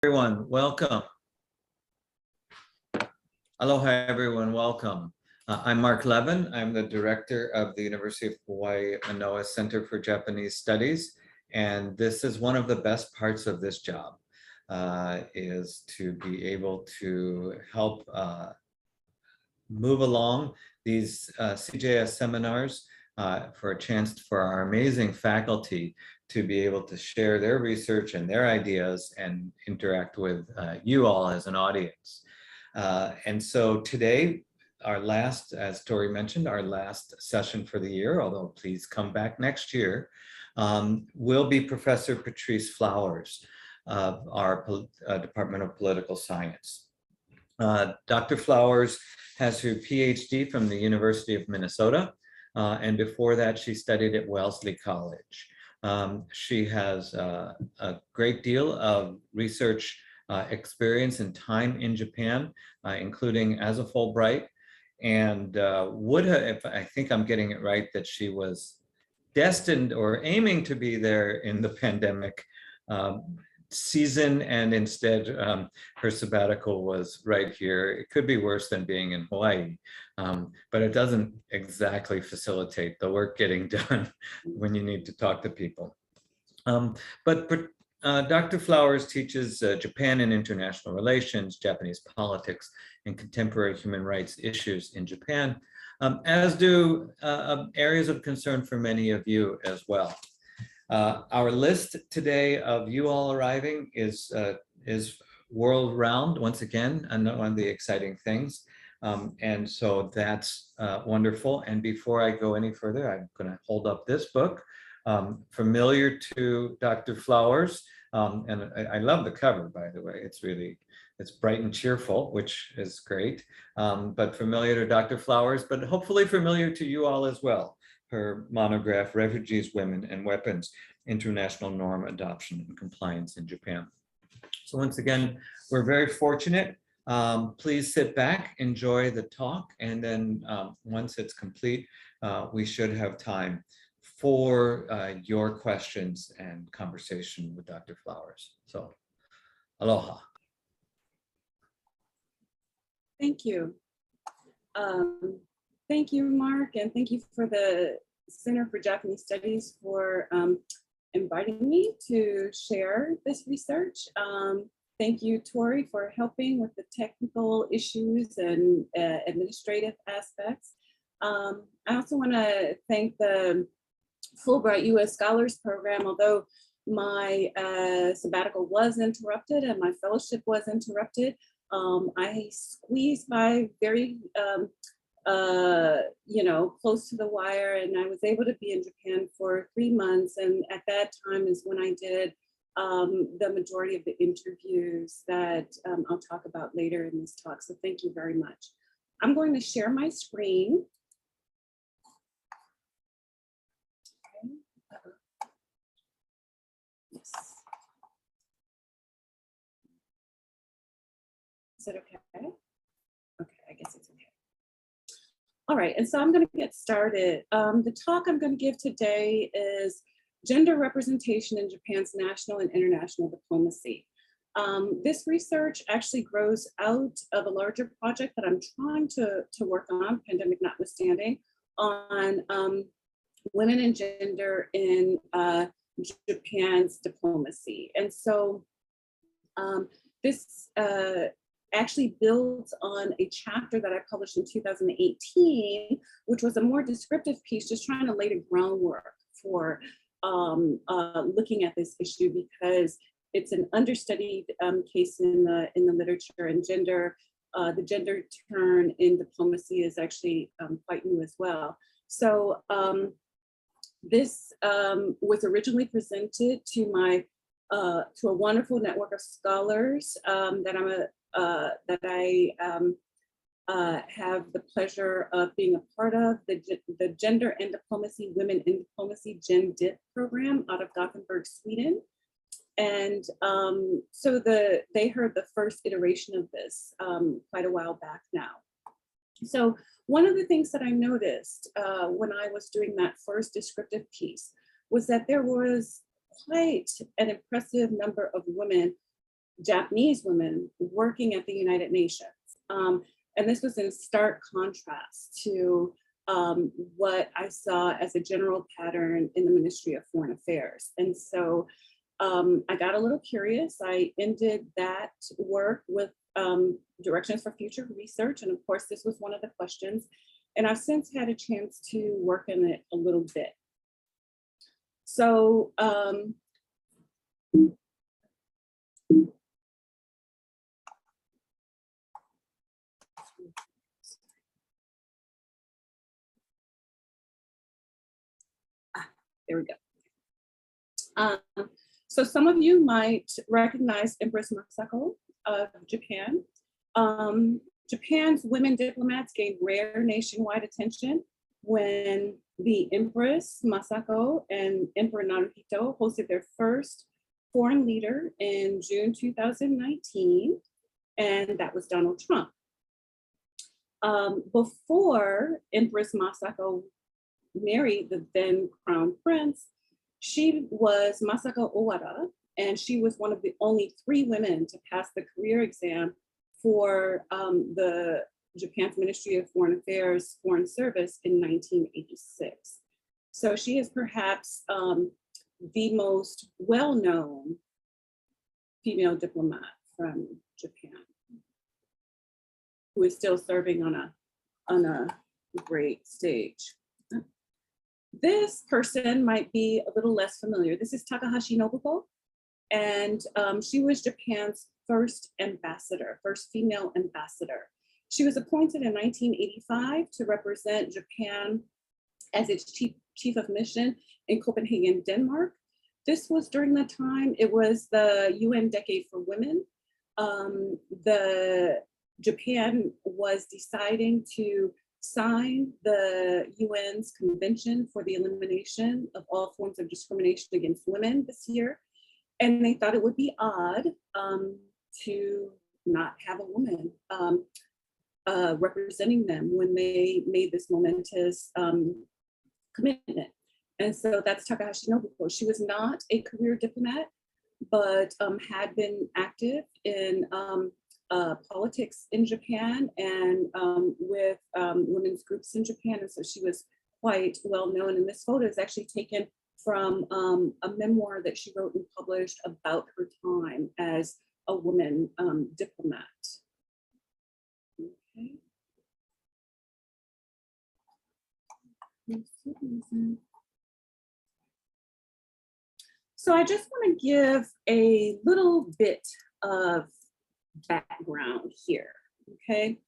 Everyone, welcome. Aloha, everyone, welcome. I'm Mark Levin. I'm the director of the University of Hawaii Manoa Center for Japanese Studies. And this is one of the best parts of this job, is to be able to help move along these CJS seminars for a chance for our amazing faculty to be able to share their research and their ideas and interact with you all as an audience. And so today, our last, as Tori mentioned, our last session for the year, although please come back next year, will be Professor Petrice Flowers of our Department of Political Science. Dr. Flowers has her PhD from the University of Minnesota, and before that she studied at Wellesley College. She has a great deal of research experience and time in Japan, including as a Fulbright, and would have, if I think I'm getting it right, that she was destined or aiming to be there in the pandemic season, and instead her sabbatical was right here. It could be worse than being in Hawaii, but it doesn't exactly facilitate the work getting done when you need to talk to people. But Dr. Flowers teaches Japan and international relations, Japanese politics, and contemporary human rights issues in Japan, as do areas of concern for many of you as well. Our list today of you all arriving is world round, once again, and one of the exciting things. And so that's wonderful. And before I go any further, I'm going to hold up this book, familiar to Dr. Flowers. And I love the cover, by the way. It's bright and cheerful, which is great, but familiar to Dr. Flowers, but hopefully familiar to you all as well. Her monograph, Refugees, Women, and Weapons, International Norm Adoption and Compliance in Japan. So once again, we're very fortunate. Please sit back, enjoy the talk, and then once it's complete, we should have time for your questions and conversation with Dr. Flowers. So, aloha. Thank you. Thank you, Mark, and thank you for the Center for Japanese Studies for inviting me to share this research. Thank you, Tori, for helping with the technical issues and administrative aspects. I also want to thank the Fulbright U.S. Scholars Program. Although my sabbatical was interrupted and my fellowship was interrupted, I squeezed by very close to the wire, and I was able to be in Japan for 3 months. And at that time is when I did the majority of the interviews that I'll talk about later in this talk. So thank you very much. I'm going to share my screen. Okay. Yes. Is it okay? Okay, I guess it's okay. All right, and so I'm going to get started. The talk I'm going to give today is Gender Representation in Japan's National and International Diplomacy. This research actually grows out of a larger project that I'm trying to work on, pandemic notwithstanding, on women and gender in Japan's diplomacy. And so this actually builds on a chapter that I published in 2018, which was a more descriptive piece, just trying to lay the groundwork for looking at this issue, because it's an understudied case in the literature, and the gender turn in diplomacy is actually quite new as well. So this was originally presented to a wonderful network of scholars that I have the pleasure of being a part of, the Gender and Diplomacy, Women in Diplomacy, GenDip program out of Gothenburg, Sweden. And so they heard the first iteration of this quite a while back now. So one of the things that I noticed when I was doing that first descriptive piece was that there was quite an impressive number of women Japanese women working at the United Nations. And this was in stark contrast to what I saw as a general pattern in the Ministry of Foreign Affairs. And so I got a little curious. I ended that work with directions for future research. And of course, this was one of the questions. And I've since had a chance to work in it a little bit. So there we go. So some of you might recognize Empress Masako of Japan. Japan's women diplomats gained rare nationwide attention when the Empress Masako and Emperor Naruhito hosted their first foreign leader in June 2019, and that was Donald Trump. Before Empress Masako married the then crown prince, she was Masako Owada, and she was one of the only 3 women to pass the career exam for the Japan's Ministry of Foreign Affairs Foreign Service in 1986. So she is perhaps the most well-known female diplomat from Japan, who is still serving on a great stage. This person might be a little less familiar. This is Takahashi Nobuko, and she was Japan's first ambassador, first female ambassador. She was appointed in 1985 to represent Japan as its chief of mission in Copenhagen, Denmark. This was during the time, it was the UN Decade for Women. Japan was deciding to sign the UN's Convention for the Elimination of All Forms of Discrimination Against Women this year. And they thought it would be odd to not have a woman representing them when they made this momentous commitment. And so that's Takahashi Nobuko. She was not a career diplomat, but had been active in politics in Japan and with women's groups in Japan. And so she was quite well known. And this photo is actually taken from a memoir that she wrote and published about her time as a woman diplomat. Okay. So I just want to give a little bit of background here, okay?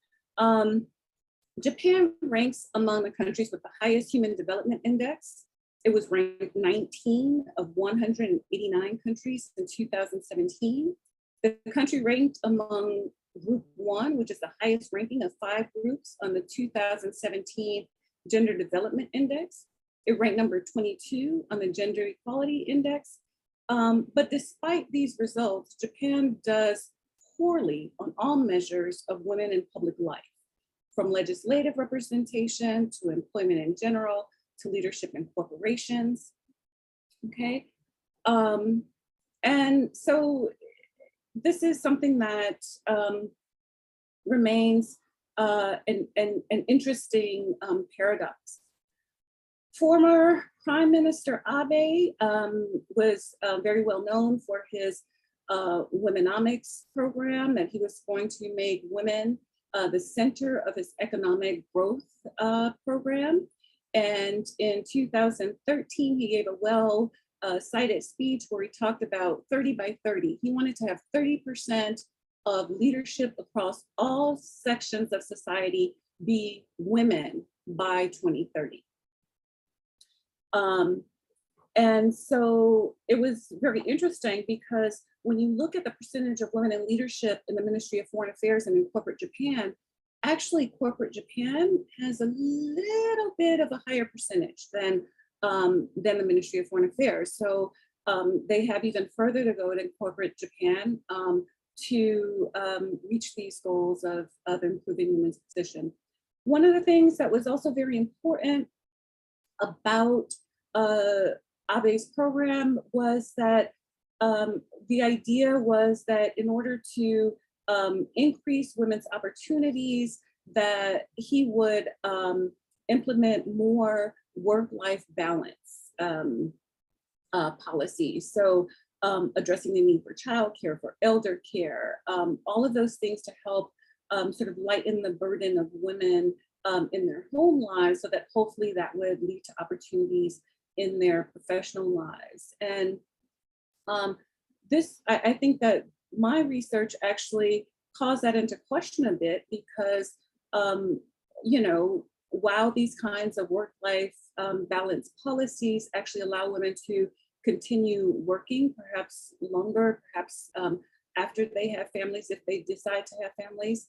Japan ranks among the countries with the highest Human Development Index. It was ranked 19 of 189 countries in 2017. The country ranked among Group 1, which is the highest ranking of 5 groups on the 2017 Gender Development Index. It ranked number 22 on the Gender Equality Index. But despite these results, Japan does poorly on all measures of women in public life, from legislative representation to employment in general, to leadership in corporations, okay? And so this is something that remains an interesting paradox. Former Prime Minister Abe was very well known for his womenomics program, that he was going to make women the center of his economic growth program. And in 2013, he gave a well-cited speech where he talked about 30 by 30. He wanted to have 30% of leadership across all sections of society be women by 2030. And so it was very interesting because when you look at the percentage of women in leadership in the Ministry of Foreign Affairs and in corporate Japan, actually corporate Japan has a little bit of a higher percentage than the Ministry of Foreign Affairs. So they have even further to go in corporate Japan to reach these goals of improving women's position. One of the things that was also very important about Abe's program was that the idea was that in order to increase women's opportunities, that he would implement more work-life balance policies. So addressing the need for childcare, for elder care, all of those things to help sort of lighten the burden of women in their home lives, so that hopefully that would lead to opportunities in their professional lives. And I think that my research actually calls that into question a bit, because, you know, while these kinds of work-life balance policies actually allow women to continue working, perhaps longer, perhaps after they have families, if they decide to have families,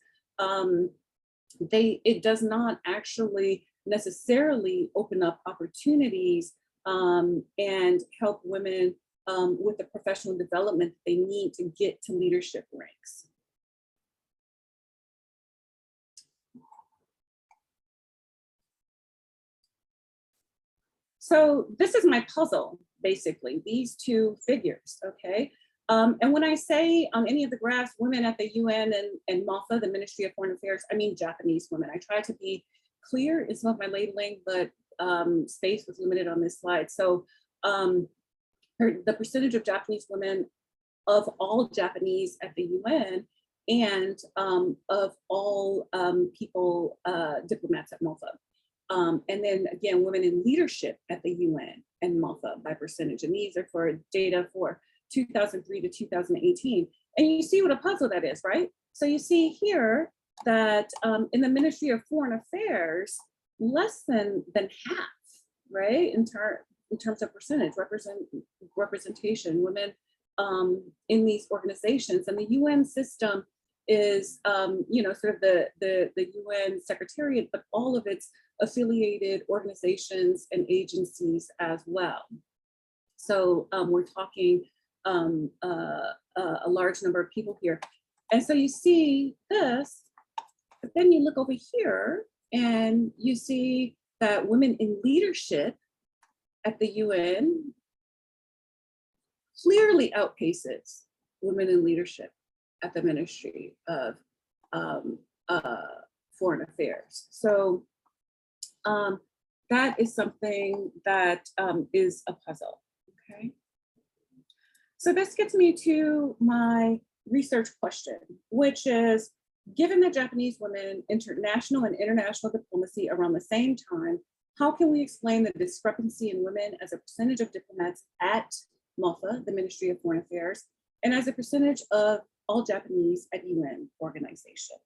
it does not actually necessarily open up opportunities and help women with the professional development they need to get to leadership ranks. So this is my puzzle, basically, these two figures, okay? And when I say on any of the graphs, women at the UN and MOFA, the Ministry of Foreign Affairs, I mean Japanese women. I try to be clear in some of my labeling, but space was limited on this slide. So the percentage of Japanese women of all Japanese at the UN and of all people, diplomats at MOFA. And then again, women in leadership at the UN and MOFA by percentage. And these are for data for 2003 to 2018. And you see what a puzzle that is, right? So you see here that in the Ministry of Foreign Affairs, less than half, right? In terms of percentage representation, women in these organizations. And the UN system is, you know, sort of the UN Secretariat, but all of its affiliated organizations and agencies as well. So we're talking a large number of people here. And so you see this, but then you look over here and you see that women in leadership at the UN clearly outpaces women in leadership at the Ministry of Foreign Affairs. So that is something that is a puzzle, okay? So this gets me to my research question, which is, given that Japanese women entered national and international diplomacy around the same time, how can we explain the discrepancy in women as a percentage of diplomats at MOFA, the Ministry of Foreign Affairs, and as a percentage of all Japanese at UN organizations?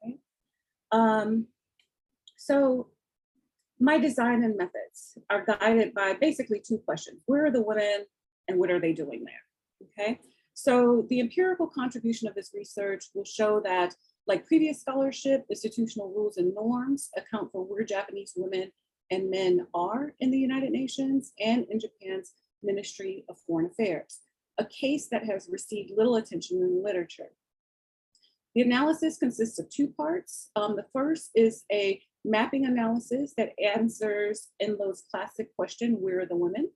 Okay. So my design and methods are guided by basically two questions. Where are the women and what are they doing there? Okay. So the empirical contribution of this research will show that, like previous scholarship, institutional rules and norms account for where Japanese women and men are in the United Nations and in Japan's Ministry of Foreign Affairs, a case that has received little attention in the literature. The analysis consists of two parts. The first is a mapping analysis that answers Enlow's classic question, where are the women?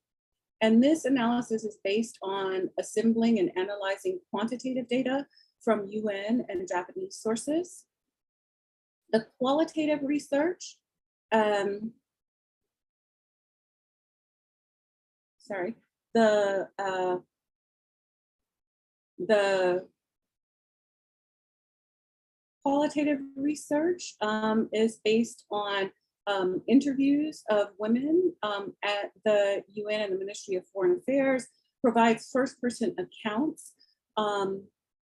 And this analysis is based on assembling and analyzing quantitative data from UN and Japanese sources. The qualitative research, the qualitative research is based on interviews of women at the UN and the Ministry of Foreign Affairs, provides first-person accounts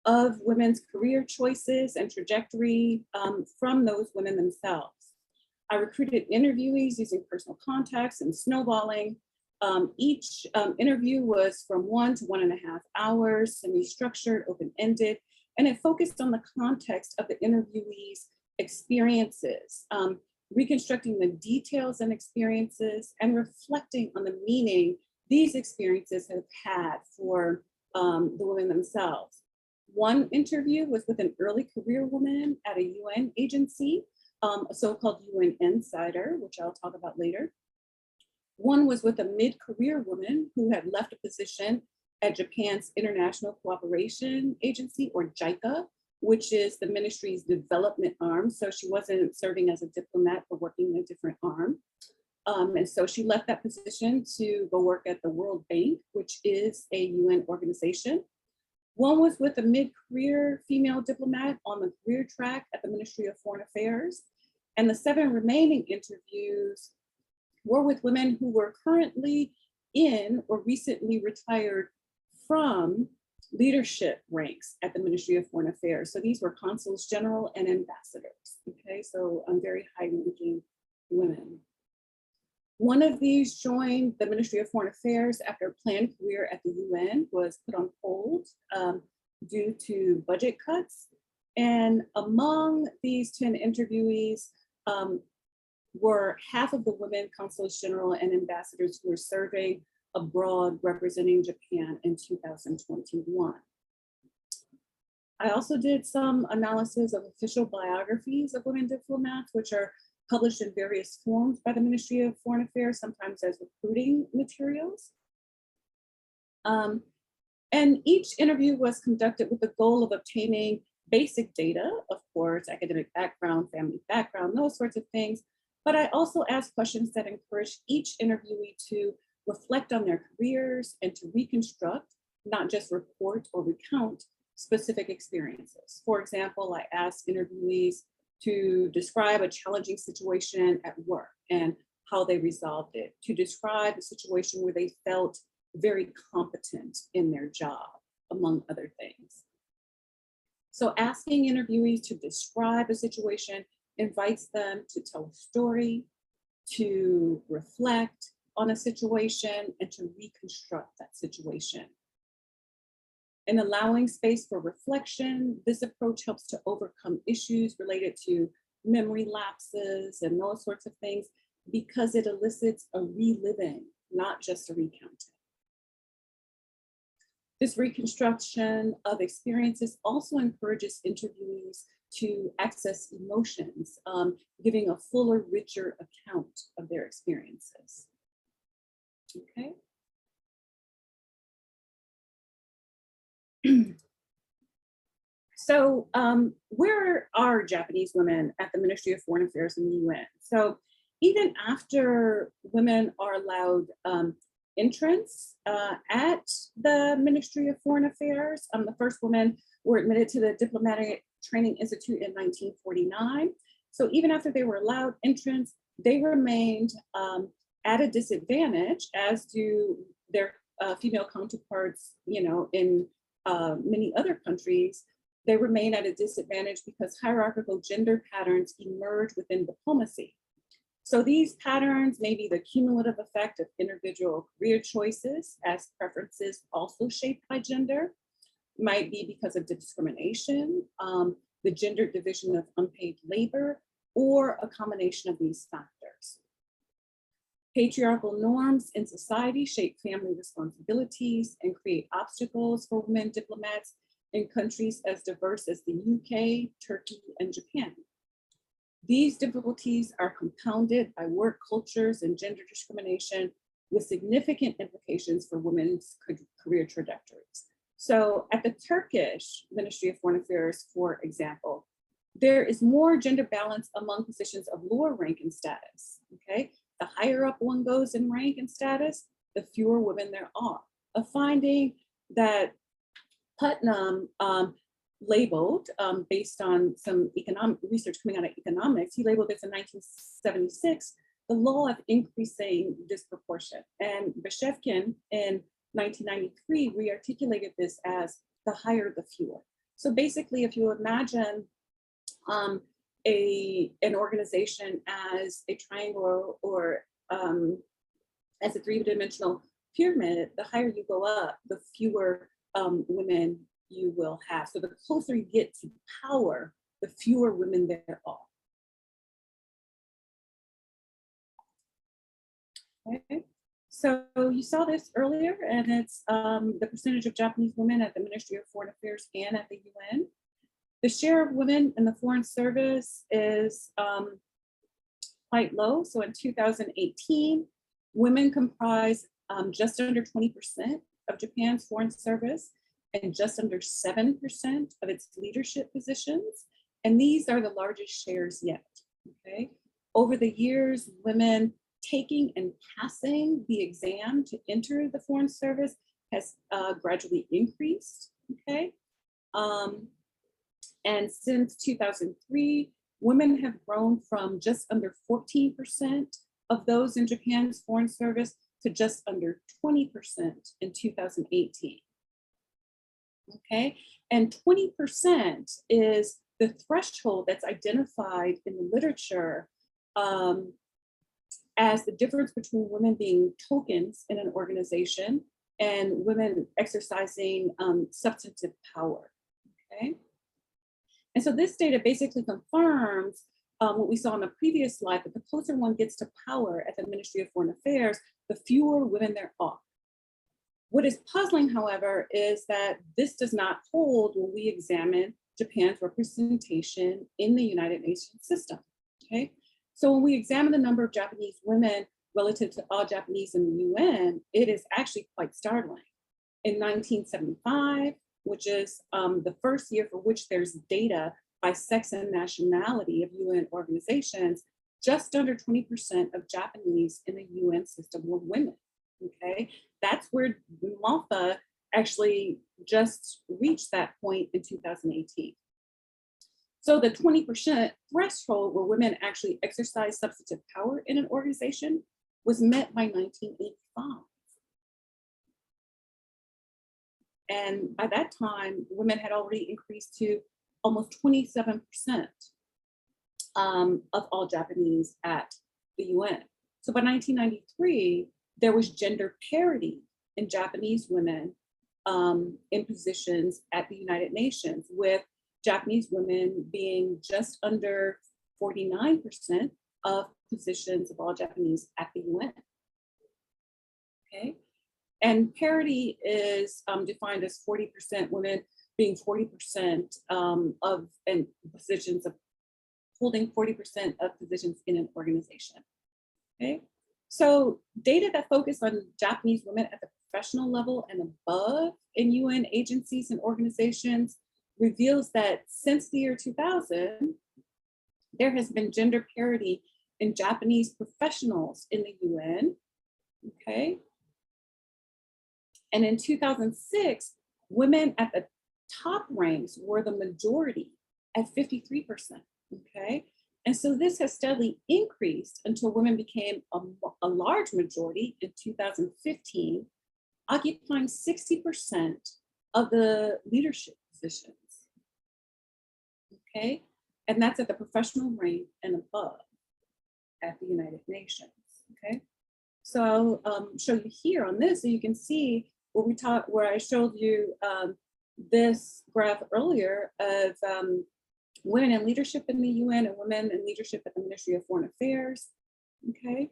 of women's career choices and trajectory from those women themselves. I recruited interviewees using personal contacts and snowballing. Each interview was from 1 to 1.5 hours, semi-structured, open-ended, and it focused on the context of the interviewees' experiences, reconstructing the details and experiences and reflecting on the meaning these experiences have had for the women themselves. One interview was with an early career woman at a UN agency, a so-called UN insider, which I'll talk about later. One was with a mid-career woman who had left a position at Japan's International Cooperation Agency, or JICA, which is the ministry's development arm. So she wasn't serving as a diplomat, but working in a different arm. And so she left that position to go work at the World Bank, which is a UN organization. One was with a mid-career female diplomat on the career track at the Ministry of Foreign Affairs. And the 7 remaining interviews were with women who were currently in or recently retired from leadership ranks at the Ministry of Foreign Affairs. So these were consuls general and ambassadors, okay? So very high-ranking women. One of these joined the Ministry of Foreign Affairs after a planned career at the UN was put on hold due to budget cuts. And among these 10 interviewees were half of the women consuls general and ambassadors who were serving abroad representing Japan in 2021. I also did some analysis of official biographies of women diplomats, which are published in various forms by the Ministry of Foreign Affairs, sometimes as recruiting materials. And each interview was conducted with the goal of obtaining basic data, of course, academic background, family background, those sorts of things. But I also asked questions that encourage each interviewee to reflect on their careers and to reconstruct, not just report or recount, specific experiences. For example, I asked interviewees to describe a challenging situation at work and how they resolved it, to describe a situation where they felt very competent in their job, among other things. So asking interviewees to describe a situation invites them to tell a story, to reflect on a situation, and to reconstruct that situation. In allowing space for reflection, this approach helps to overcome issues related to memory lapses and those sorts of things, because it elicits a reliving, not just a recounting. This reconstruction of experiences also encourages interviewees to access emotions, giving a fuller, richer account of their experiences. Okay. So where are Japanese women at the Ministry of Foreign Affairs in the UN? So even after women are allowed entrance at the Ministry of Foreign Affairs, the first women were admitted to the Diplomatic Training Institute in 1949. So even after they were allowed entrance, they remained at a disadvantage, as do their female counterparts, you know, in many other countries. They remain at a disadvantage because hierarchical gender patterns emerge within diplomacy. So these patterns may be the cumulative effect of individual career choices, as preferences also shaped by gender, might be because of discrimination, the gender division of unpaid labor, or a combination of these factors. Patriarchal norms in society shape family responsibilities and create obstacles for women diplomats in countries as diverse as the UK, Turkey, and Japan. These difficulties are compounded by work cultures and gender discrimination, with significant implications for women's career trajectories. So at the Turkish Ministry of Foreign Affairs, for example, there is more gender balance among positions of lower rank and status, okay? The higher up one goes in rank and status, the fewer women there are. A finding that Putnam labeled based on some economic research coming out of economics. He labeled this in 1976, the law of increasing disproportion. And Beshevkin in 1993 re-articulated this as the higher the fewer. So basically, if you imagine an organization as a triangle or as a three-dimensional pyramid, the higher you go up, the fewer women you will have. So the closer you get to power, the fewer women there are. Okay. So you saw this earlier, and it's the percentage of Japanese women at the Ministry of Foreign Affairs and at the UN. The share of women in the Foreign Service is quite low. So in 2018, Women comprise just under 20% of Japan's foreign service and just under 7% of its leadership positions. And these are the largest shares yet, okay? Over the years, women taking and passing the exam to enter the foreign service has gradually increased, okay? And since 2003, women have grown from just under 14% of those in Japan's foreign service to just under 20% in 2018. Okay, and 20% is the threshold that's identified in the literature as the difference between women being tokens in an organization and women exercising substantive power, okay? And so this data basically confirms what we saw on the previous slide, that the closer one gets to power at the Ministry of Foreign Affairs, the fewer women there are. What is puzzling, however, is that this does not hold when we examine Japan's representation in the United Nations system, okay? So when we examine the number of Japanese women relative to all Japanese in the UN, it is actually quite startling. In 1975, which is the first year for which there's data by sex and nationality of UN organizations, just under 20% of Japanese in the UN system were women, okay? That's where MOFA actually just reached that point in 2018. So the 20% threshold where women actually exercise substantive power in an organization was met by 1985. And by that time, women had already increased to almost 27% of all Japanese at the UN. So by 1993, there was gender parity in Japanese women in positions at the United Nations, with Japanese women being just under 49% of positions of all Japanese at the UN. Okay, and parity is defined as 40% women being 40% of and positions of holding 40% of positions in an organization. Okay, so data that focus on Japanese women at the professional level and above in UN agencies and organizations reveals that since the year 2000, there has been gender parity in Japanese professionals in the UN, okay? And in 2006, women at the top ranks were the majority at 53%, okay? And so this has steadily increased until women became a large majority in 2015, occupying 60% of the leadership positions, okay? And that's at the professional rank and above at the United Nations, okay? So I'll show you here on this, so you can see where I showed you this graph earlier of women in leadership in the UN and women in leadership at the Ministry of Foreign Affairs, okay?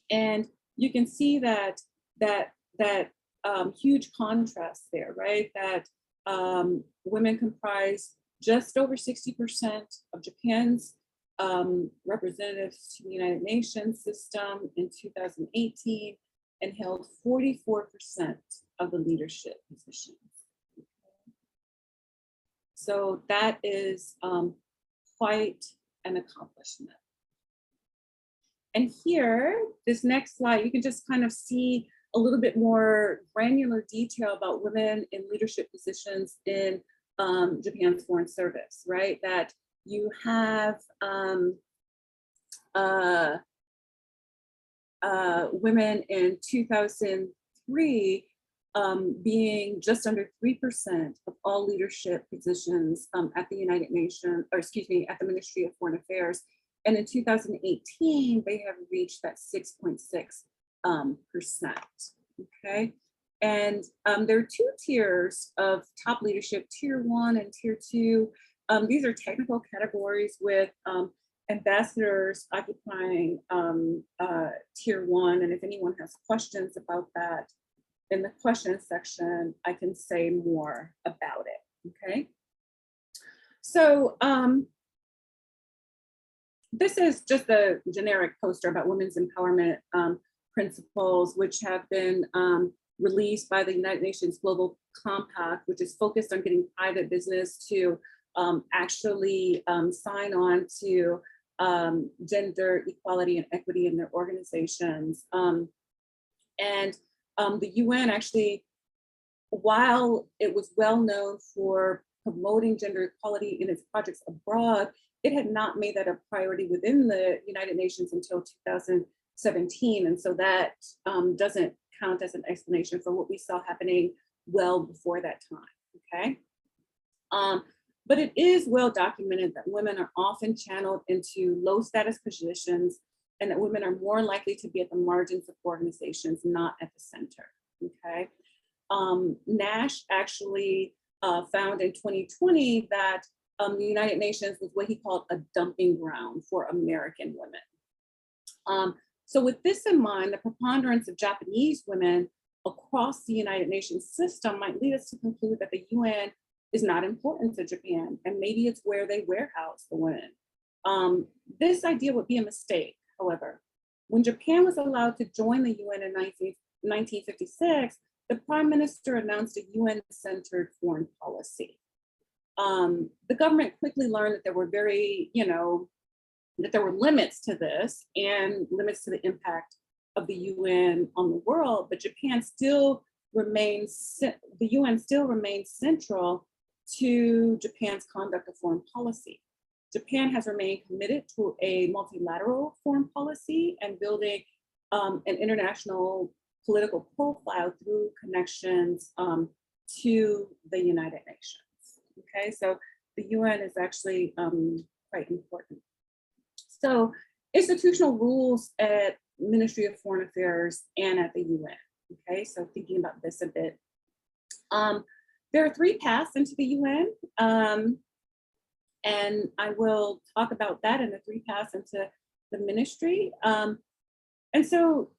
And you can see that huge contrast there, right? That women comprise just over 60% of Japan's representatives to the United Nations system in 2018 and held 44% of the leadership positions. So that is quite an accomplishment. And here, this next slide, you can just kind of see a little bit more granular detail about women in leadership positions in Japan's foreign service, right? That you have women in 2003 being just under 3% of all leadership positions at the United Nations, or excuse me, at the Ministry of Foreign Affairs. And in 2018, they have reached that 6.6%, okay? And there are two tiers of top leadership, tier 1 and tier 2. These are technical categories with ambassadors occupying tier 1. And if anyone has questions about that, in the questions section, I can say more about it, okay? So this is just a generic poster about women's empowerment principles, which have been released by the United Nations Global Compact, which is focused on getting private business to actually sign on to gender equality and equity in their organizations. The UN actually, while it was well known for promoting gender equality in its projects abroad, it had not made that a priority within the United Nations until 2017. And so that doesn't count as an explanation for what we saw happening well before that time, okay? But it is well documented that women are often channeled into low status positions and that women are more likely to be at the margins of organizations, not at the center, okay? Nash actually found in 2020 that the United Nations was what he called a dumping ground for American women. So with this in mind, the preponderance of Japanese women across the United Nations system might lead us to conclude that the UN is not important to Japan, and maybe it's where they warehouse the women. This idea would be a mistake, however. When Japan was allowed to join the UN in 1956, the Prime Minister announced a UN-centered foreign policy. The government quickly learned that there were that there were limits to this and limits to the impact of the UN on the world, but Japan still remains, the UN still remains central to Japan's conduct of foreign policy. Japan has remained committed to a multilateral foreign policy and building an international political profile through connections to the United Nations. Okay, so the UN is actually quite important. So institutional rules at Ministry of Foreign Affairs and at the UN. Okay, so thinking about this a bit. There are 3 paths into the UN, and I will talk about that and the 3 paths into the ministry. And so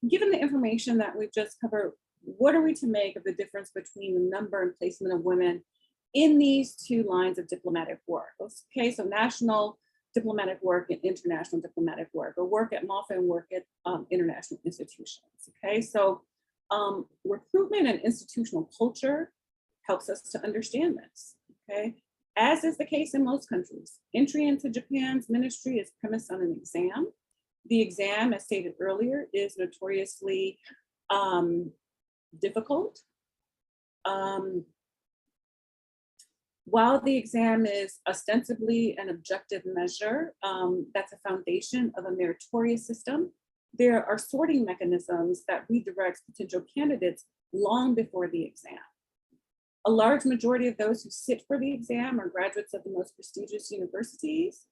given the information that we've just covered, what are we to make of the difference between the number and placement of women in these 2 lines of diplomatic work? Okay, so national diplomatic work and international diplomatic work, or work at MOFA and work at international institutions. Okay, so recruitment and institutional culture helps us to understand this. Okay, as is the case in most countries, entry into Japan's ministry is premised on an exam. The exam, as stated earlier, is notoriously difficult. While the exam is ostensibly an objective measure, that's a foundation of a meritorious system, there are sorting mechanisms that redirect potential candidates long before the exam. A large majority of those who sit for the exam are graduates of the most prestigious universities,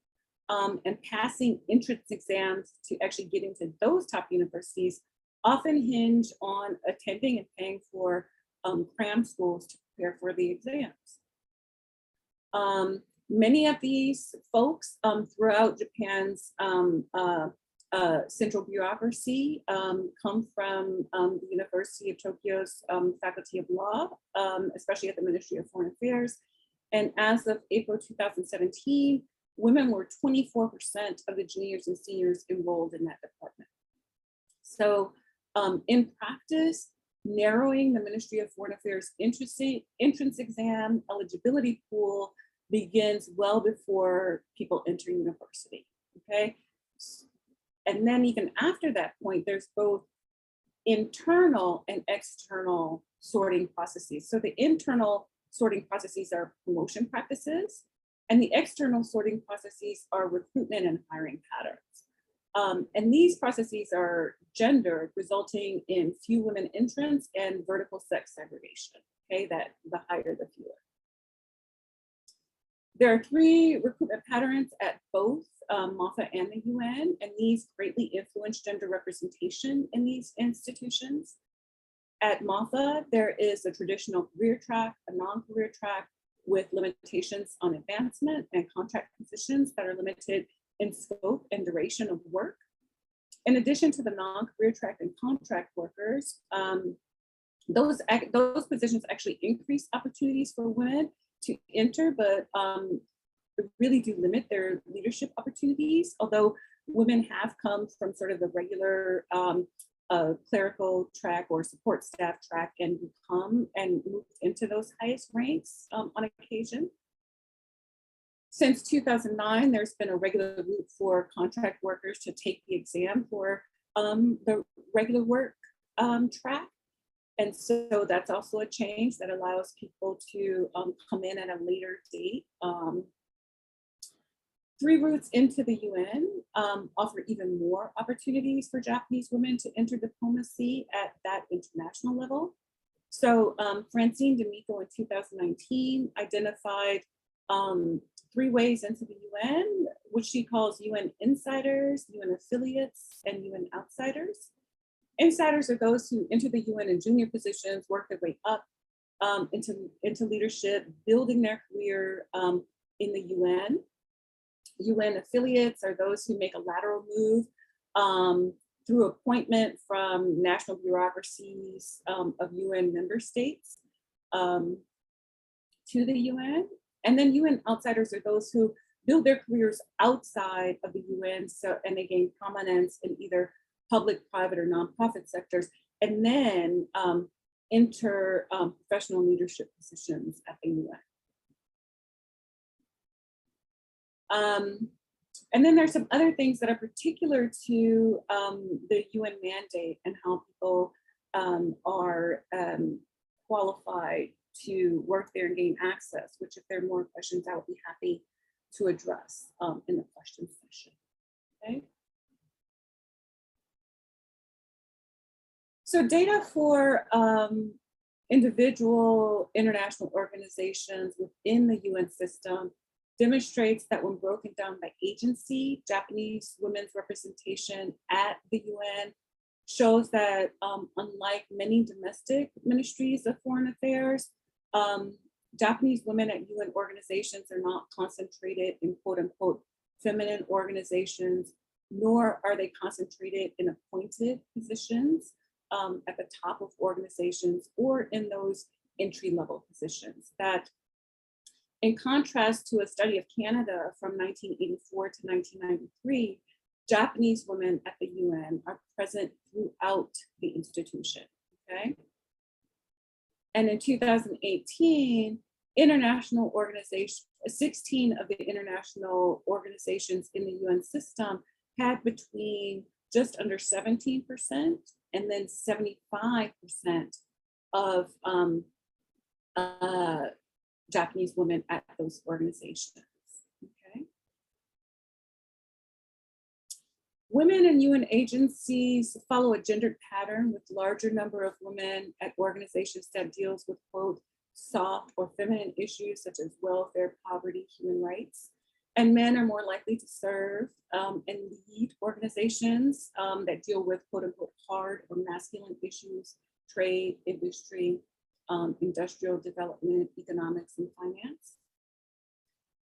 and passing entrance exams to actually get into those top universities often hinge on attending and paying for cram schools to prepare for the exams. Many of these folks throughout Japan's central bureaucracy come from the University of Tokyo's Faculty of Law, especially at the Ministry of Foreign Affairs. And as of April 2017, women were 24% of the juniors and seniors enrolled in that department. So in practice, narrowing the Ministry of Foreign Affairs entrance exam eligibility pool begins well before people enter university, okay? And then even after that point, there's both internal and external sorting processes. So the internal sorting processes are promotion practices, and the external sorting processes are recruitment and hiring patterns. And these processes are gendered, resulting in few women entrants and vertical sex segregation, okay, that the higher the fewer. There are 3 recruitment patterns at both MOFA and the UN, and these greatly influence gender representation in these institutions. At MOFA, there is a traditional career track, a non-career track with limitations on advancement, and contract positions that are limited in scope and duration of work. In addition to the non-career track and contract workers, those positions actually increase opportunities for women to enter, but really do limit their leadership opportunities. Although women have come from sort of the regular clerical track or support staff track and become and moved into those highest ranks on occasion. Since 2009, there's been a regular route for contract workers to take the exam for the regular work track. And so that's also a change that allows people to come in at a later date. 3 routes into the UN offer even more opportunities for Japanese women to enter diplomacy at that international level. So Francine D'Amico in 2019 identified 3 ways into the UN, which she calls UN insiders, UN affiliates, and UN outsiders. Insiders are those who enter the UN in junior positions, work their way up into leadership, building their career in the UN. UN affiliates are those who make a lateral move through appointment from national bureaucracies of UN member states to the UN. And then UN outsiders are those who build their careers outside of the UN, and they gain prominence in either public, private, or nonprofit sectors, and then enter professional leadership positions at the UN. And then there's some other things that are particular to the UN mandate and how people are qualified to work there and gain access, which if there are more questions, I would be happy to address in the question session, okay? So data for individual international organizations within the UN system demonstrates that when broken down by agency, Japanese women's representation at the UN shows that unlike many domestic ministries of foreign affairs, Japanese women at UN organizations are not concentrated in quote unquote feminine organizations, nor are they concentrated in appointed positions at the top of organizations or in those entry-level positions. That, in contrast to a study of Canada from 1984 to 1993, Japanese women at the UN are present throughout the institution, okay? And in 2018, 16 of the international organizations in the UN system had between just under 17% and then 75% of Japanese women at those organizations, okay? Women in UN agencies follow a gendered pattern with larger number of women at organizations that deals with quote, soft or feminine issues such as welfare, poverty, human rights. And men are more likely to serve and lead organizations that deal with quote unquote hard or masculine issues, trade, industry, industrial development, economics, and finance.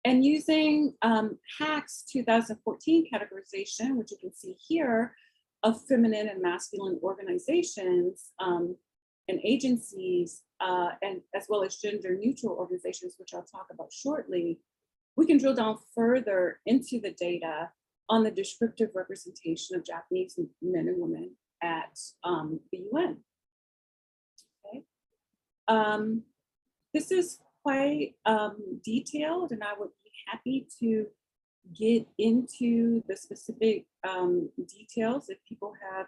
And using HAC's 2014 categorization, which you can see here, of feminine and masculine organizations and agencies, and as well as gender neutral organizations, which I'll talk about shortly, we can drill down further into the data on the descriptive representation of Japanese men and women at the UN. Okay. This is quite detailed, and I would be happy to get into the specific details if people have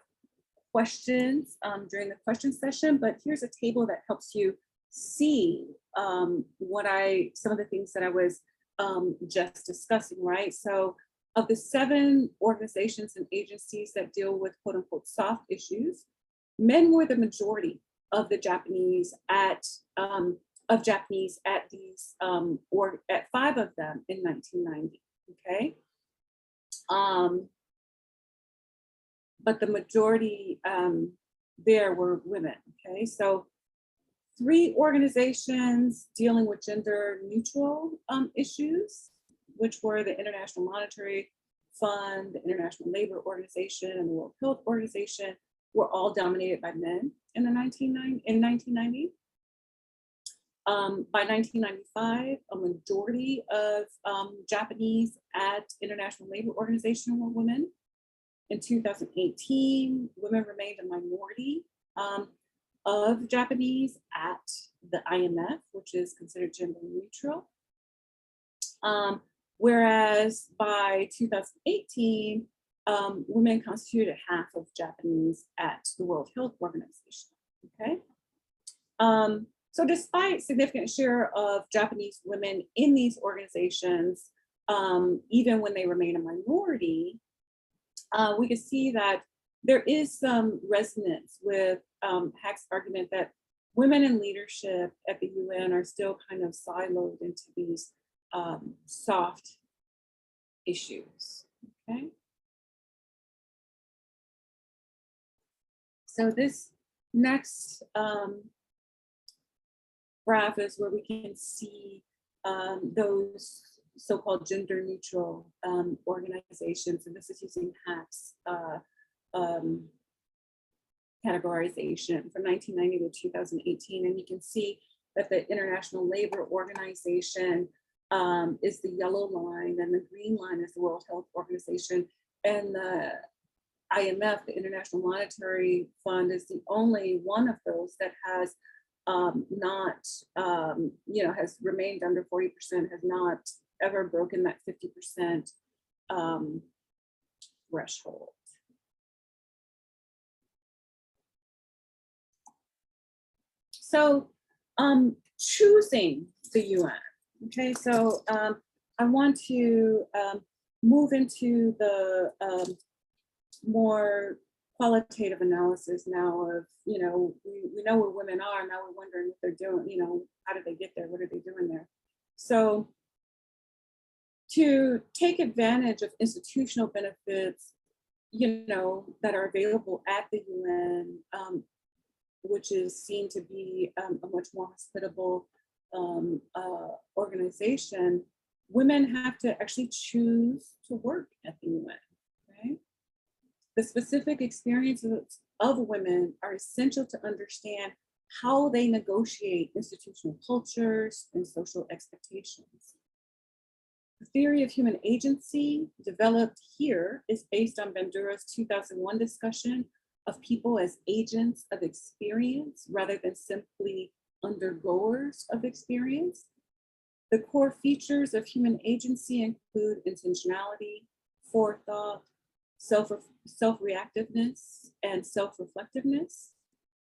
questions during the question session, but here's a table that helps you see some of the things that I was just discussing, right? So of the 7 organizations and agencies that deal with quote unquote soft issues, men were the majority of the Japanese at these or at 5 of them in 1990, okay? But the majority there were women, okay? So 3 organizations dealing with gender neutral issues, which were the International Monetary Fund, the International Labor Organization, and the World Health Organization, were all dominated by men in 1990. By 1995, a majority of Japanese at International Labor Organization were women. In 2018, women remained a minority of Japanese at the IMF, which is considered gender neutral. Whereas by 2018, women constituted half of Japanese at the World Health Organization, okay? So despite significant share of Japanese women in these organizations, even when they remain a minority, we can see that there is some resonance with Hack's argument that women in leadership at the UN are still kind of siloed into these soft issues, okay? So this next graph is where we can see those so-called gender neutral organizations, and this is using Hack's categorization from 1990 to 2018, and you can see that the International Labor Organization is the yellow line, and the green line is the World Health Organization, and the IMF, the International Monetary Fund, is the only one of those that has not, has remained under 40%, has not ever broken that 50% threshold. So choosing the UN, okay, so I want to move into the more qualitative analysis now of, we know where women are, now we're wondering what they're doing, how did they get there, what are they doing there? So to take advantage of institutional benefits, that are available at the UN, which is seen to be a much more hospitable organization, women have to actually choose to work at the UN, right? The specific experiences of women are essential to understand how they negotiate institutional cultures and social expectations. The theory of human agency developed here is based on Bandura's 2001 discussion of people as agents of experience rather than simply undergoers of experience. The core features of human agency include intentionality, forethought, self-reactiveness, and self-reflectiveness.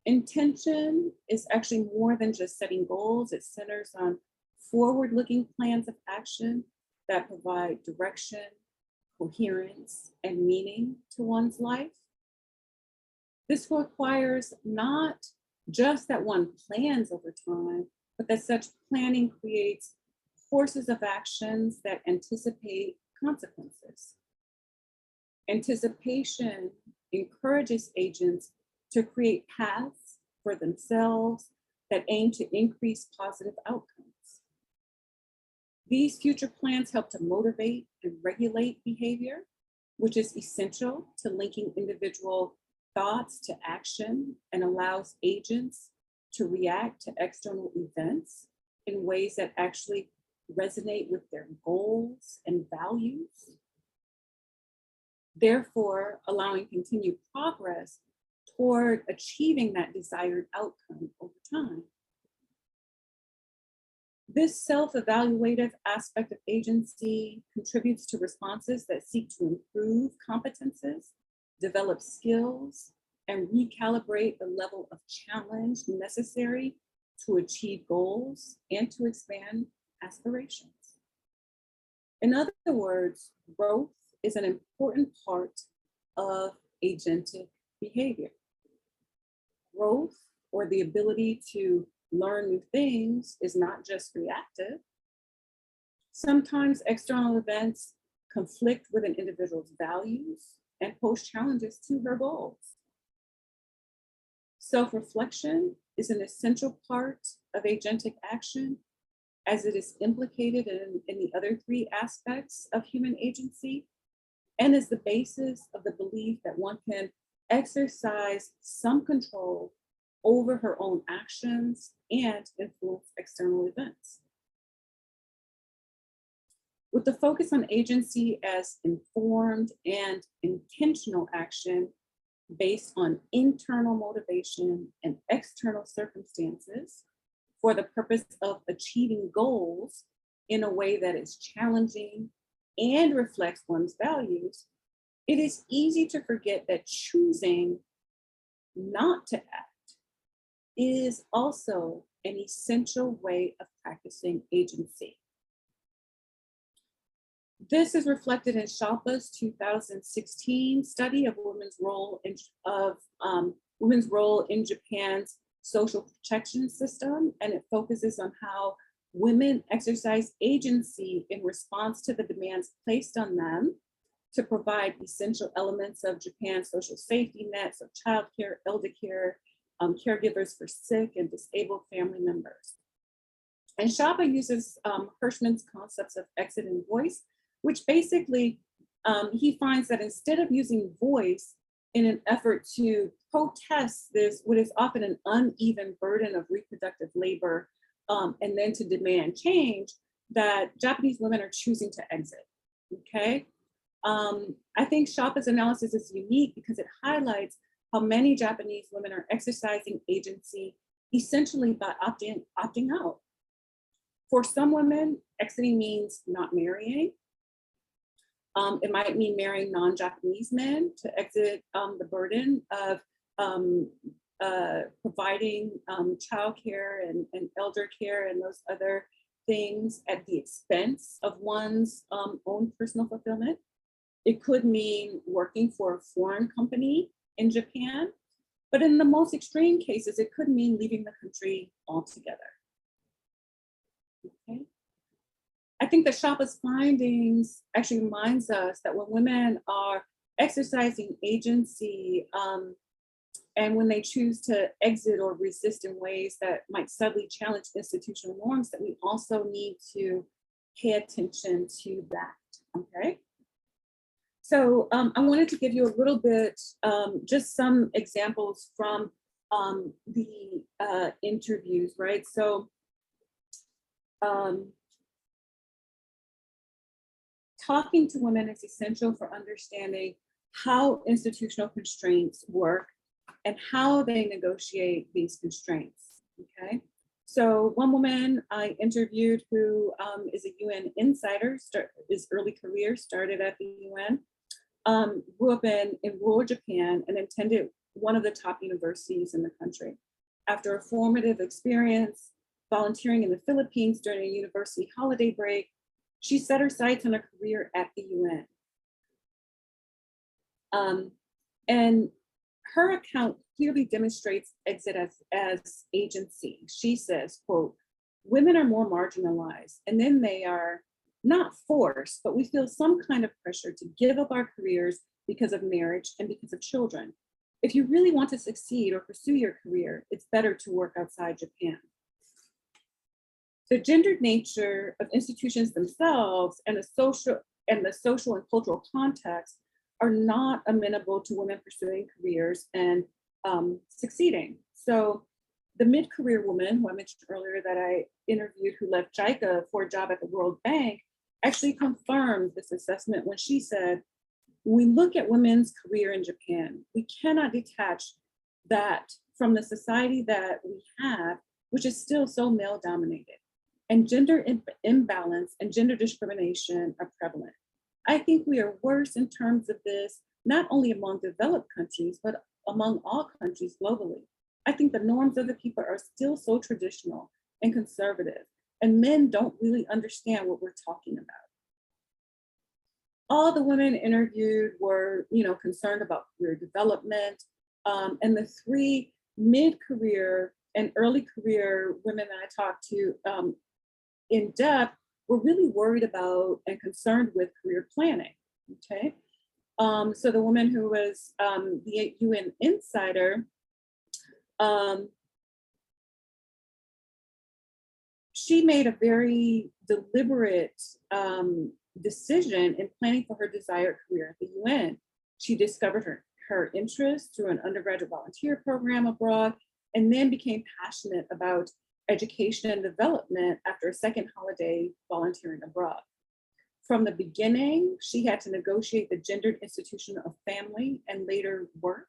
Intention is actually more than just setting goals. It centers on forward-looking plans of action that provide direction, coherence, and meaning to one's life. This requires not just that one plans over time, but that such planning creates courses of actions that anticipate consequences. Anticipation encourages agents to create paths for themselves that aim to increase positive outcomes. These future plans help to motivate and regulate behavior, which is essential to linking individual thoughts to action and allows agents to react to external events in ways that actually resonate with their goals and values, therefore allowing continued progress toward achieving that desired outcome over time. This self-evaluative aspect of agency contributes to responses that seek to improve competences, develop skills, and recalibrate the level of challenge necessary to achieve goals and to expand aspirations. In other words, growth is an important part of agentic behavior. Growth, or the ability to learn new things, is not just reactive. Sometimes external events conflict with an individual's values and pose challenges to her goals. Self-reflection is an essential part of agentic action, as it is implicated in the other three aspects of human agency, and is the basis of the belief that one can exercise some control over her own actions and influence external events. with the focus on agency as informed and intentional action based on internal motivation and external circumstances for the purpose of achieving goals in a way that is challenging and reflects one's values, it is easy to forget that choosing not to act is also an essential way of practicing agency. This is reflected in Shalpa's 2016 study of women's role in Japan's social protection system, and it focuses on how women exercise agency in response to the demands placed on them to provide essential elements of Japan's social safety nets of childcare, elder care, caregivers for sick and disabled family members. And Shalpa uses Hirschman's concepts of exit and voice, which basically he finds that instead of using voice in an effort to protest this, what is often an uneven burden of reproductive labor, and then to demand change, that Japanese women are choosing to exit, okay? I think Shalpa's analysis is unique because it highlights how many Japanese women are exercising agency essentially by opting out. For some women, exiting means not marrying. It might mean marrying non-Japanese men to exit the burden of providing childcare and elder care and those other things at the expense of one's own personal fulfillment. It could mean working for a foreign company in Japan, but in the most extreme cases, it could mean leaving the country altogether. Okay. I think that Shalpa's findings actually reminds us that when women are exercising agency and when they choose to exit or resist in ways that might subtly challenge institutional norms, that we also need to pay attention to that, okay? So I wanted to give you a little bit, just some examples from the interviews, right? So talking to women is essential for understanding how institutional constraints work and how they negotiate these constraints, okay? So one woman I interviewed who is a UN insider, his early career started at the UN, grew up in rural Japan and attended one of the top universities in the country. After a formative experience volunteering in the Philippines during a university holiday break, she set her sights on a career at the UN. And her account clearly demonstrates exit as agency. She says, quote, "Women are more marginalized, and then they are not forced, but we feel some kind of pressure to give up our careers because of marriage and because of children. If you really want to succeed or pursue your career, it's better to work outside Japan." The gendered nature of institutions themselves and the social and cultural context are not amenable to women pursuing careers and succeeding. So the mid-career woman who I mentioned earlier that I interviewed who left JICA for a job at the World Bank actually confirmed this assessment when she said, "When we look at women's career in Japan, we cannot detach that from the society that we have, which is still so male-dominated. And gender imbalance and gender discrimination are prevalent. I think we are worse in terms of this, not only among developed countries, but among all countries globally. I think the norms of the people are still so traditional and conservative, and men don't really understand what we're talking about." All the women interviewed were, concerned about career development, and the three mid-career and early career women that I talked to in depth were really worried about and concerned with career planning, okay? So the woman who was the UN insider, she made a very deliberate decision in planning for her desired career at the UN. She discovered her interest through an undergraduate volunteer program abroad, and then became passionate about education and development after a second holiday volunteering abroad. From the beginning, she had to negotiate the gendered institution of family and later work.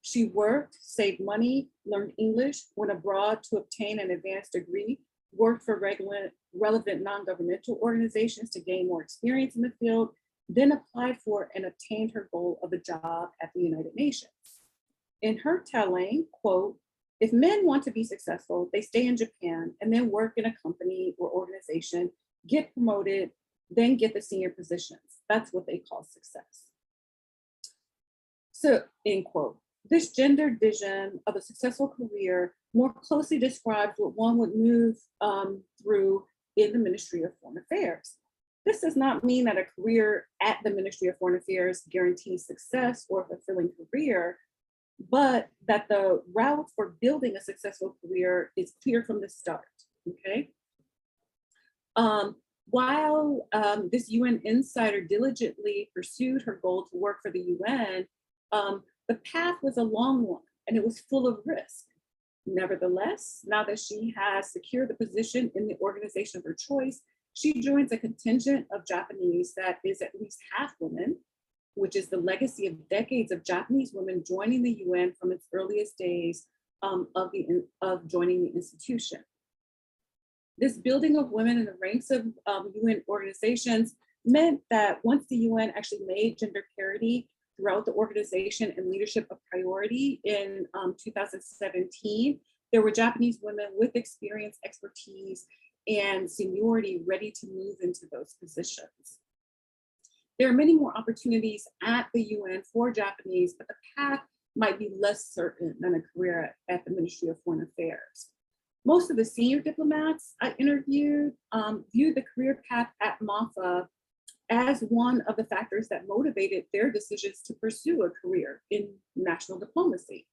She worked, saved money, learned English, went abroad to obtain an advanced degree, worked for relevant non-governmental organizations to gain more experience in the field, then applied for and obtained her goal of a job at the United Nations. In her telling, quote, "If men want to be successful, they stay in Japan and then work in a company or organization, get promoted, then get the senior positions. That's what they call success." So, end quote. This gendered vision of a successful career more closely describes what one would move through in the Ministry of Foreign Affairs. This does not mean that a career at the Ministry of Foreign Affairs guarantees success or a fulfilling career, but that the route for building a successful career is clear from the start, okay? While this UN insider diligently pursued her goal to work for the UN, the path was a long one and it was full of risk. Nevertheless, now that she has secured the position in the organization of her choice, she joins a contingent of Japanese that is at least half women, which is the legacy of decades of Japanese women joining the UN from its earliest days of joining the institution. This building of women in the ranks of UN organizations meant that once the UN actually made gender parity throughout the organization and leadership a priority in 2017, there were Japanese women with experience, expertise, and seniority ready to move into those positions. There are many more opportunities at the UN for Japanese, but the path might be less certain than a career at the Ministry of Foreign Affairs. Most of the senior diplomats I interviewed viewed the career path at MOFA as one of the factors that motivated their decisions to pursue a career in national diplomacy.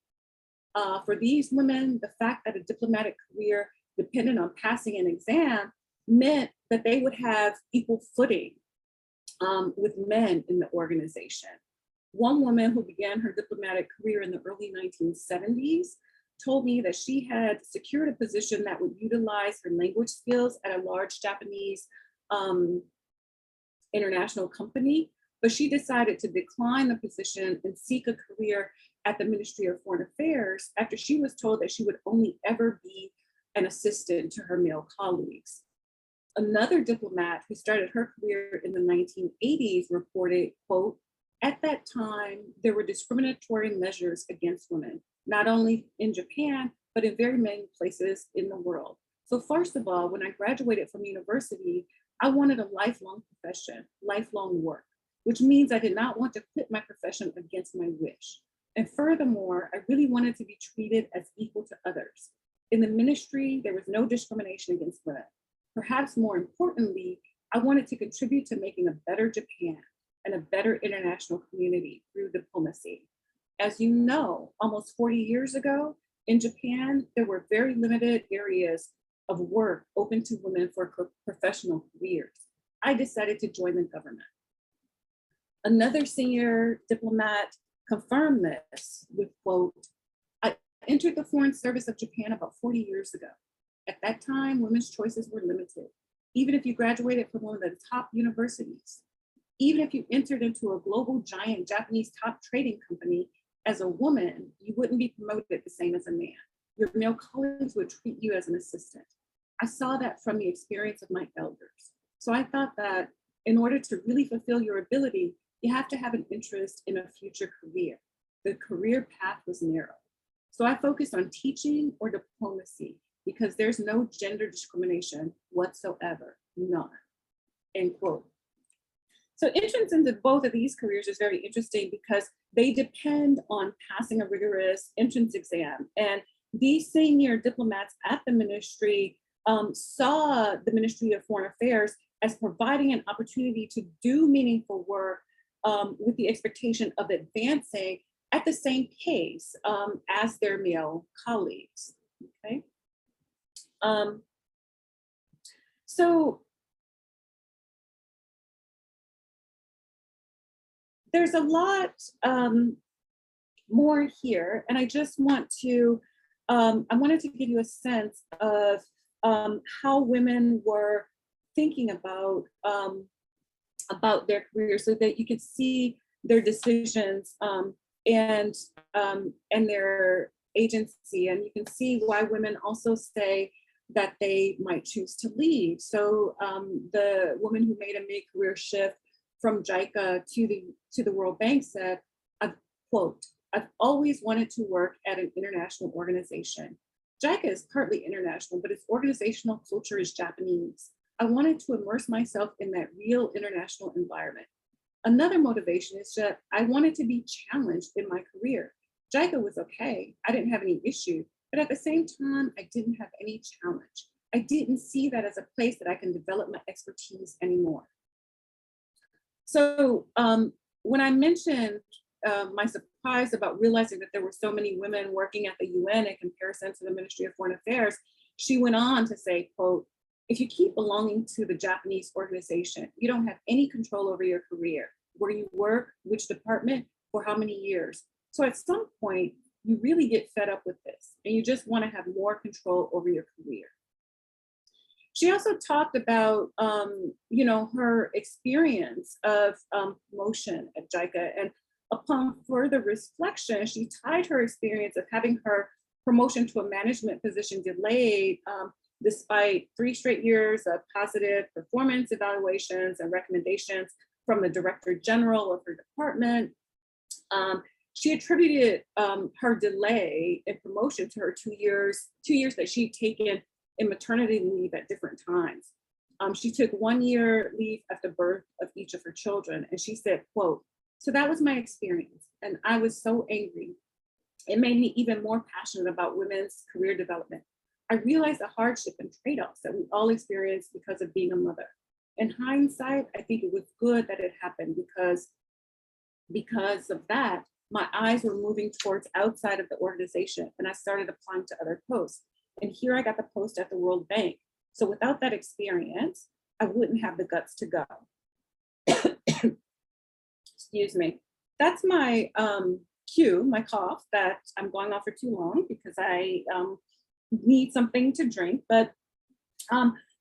For these women, the fact that a diplomatic career depended on passing an exam meant that they would have equal footing with men in the organization. One woman who began her diplomatic career in the early 1970s told me that she had secured a position that would utilize her language skills at a large Japanese international company, but she decided to decline the position and seek a career at the Ministry of Foreign Affairs after she was told that she would only ever be an assistant to her male colleagues. Another diplomat who started her career in the 1980s reported, quote, "At that time, there were discriminatory measures against women, not only in Japan, but in very many places in the world. So first of all, when I graduated from university, I wanted a lifelong profession, lifelong work, which means I did not want to quit my profession against my wish. And furthermore, I really wanted to be treated as equal to others. In the ministry, there was no discrimination against women. Perhaps more importantly, I wanted to contribute to making a better Japan and a better international community through diplomacy. As you know, almost 40 years ago, in Japan, there were very limited areas of work open to women for professional careers. I decided to join the government." Another senior diplomat confirmed this with, quote, "I entered the Foreign Service of Japan about 40 years ago. At that time, women's choices were limited. Even if you graduated from one of the top universities, even if you entered into a global giant Japanese top trading company as a woman, you wouldn't be promoted the same as a man. Your male colleagues would treat you as an assistant. I saw that from the experience of my elders. So I thought that in order to really fulfill your ability, you have to have an interest in a future career. The career path was narrow. So I focused on teaching or diplomacy because there's no gender discrimination whatsoever, none," end quote. So entrance into both of these careers is very interesting because they depend on passing a rigorous entrance exam. And these senior diplomats at the ministry saw the Ministry of Foreign Affairs as providing an opportunity to do meaningful work with the expectation of advancing at the same pace as their male colleagues, okay? So there's a lot more here, and I just want to, I wanted to give you a sense of how women were thinking about about their career so that you could see their decisions and their agency. And you can see why women also say that they might choose to leave. So the woman who made a mid-career shift from JICA to the World Bank said, quote, "I've always wanted to work at an international organization. JICA is partly international, but its organizational culture is Japanese. I wanted to immerse myself in that real international environment. Another motivation is that I wanted to be challenged in my career. JICA was okay, I didn't have any issue, but at the same time, I didn't have any challenge. I didn't see that as a place that I can develop my expertise anymore." So when I mentioned my surprise about realizing that there were so many women working at the UN in comparison to the Ministry of Foreign Affairs, she went on to say, quote, "If you keep belonging to the Japanese organization, you don't have any control over your career, where you work, which department, for how many years. So at some point, you really get fed up with this and you just want to have more control over your career." She also talked about, her experience of promotion at JICA, and upon further reflection, she tied her experience of having her promotion to a management position delayed despite 3 straight years of positive performance evaluations and recommendations from the Director General of her department. She attributed her delay in promotion to her 2 years that she'd taken in maternity leave at different times. She took 1 year leave at the birth of each of her children. And she said, quote, "So that was my experience. And I was so angry. It made me even more passionate about women's career development. I realized the hardship and trade-offs that we all experience because of being a mother. In hindsight, I think it was good that it happened because of that, my eyes were moving towards outside of the organization and I started applying to other posts. And here I got the post at the World Bank. So without that experience, I wouldn't have the guts to go." Excuse me. That's my cue, my cough, that I'm going on for too long because I need something to drink. But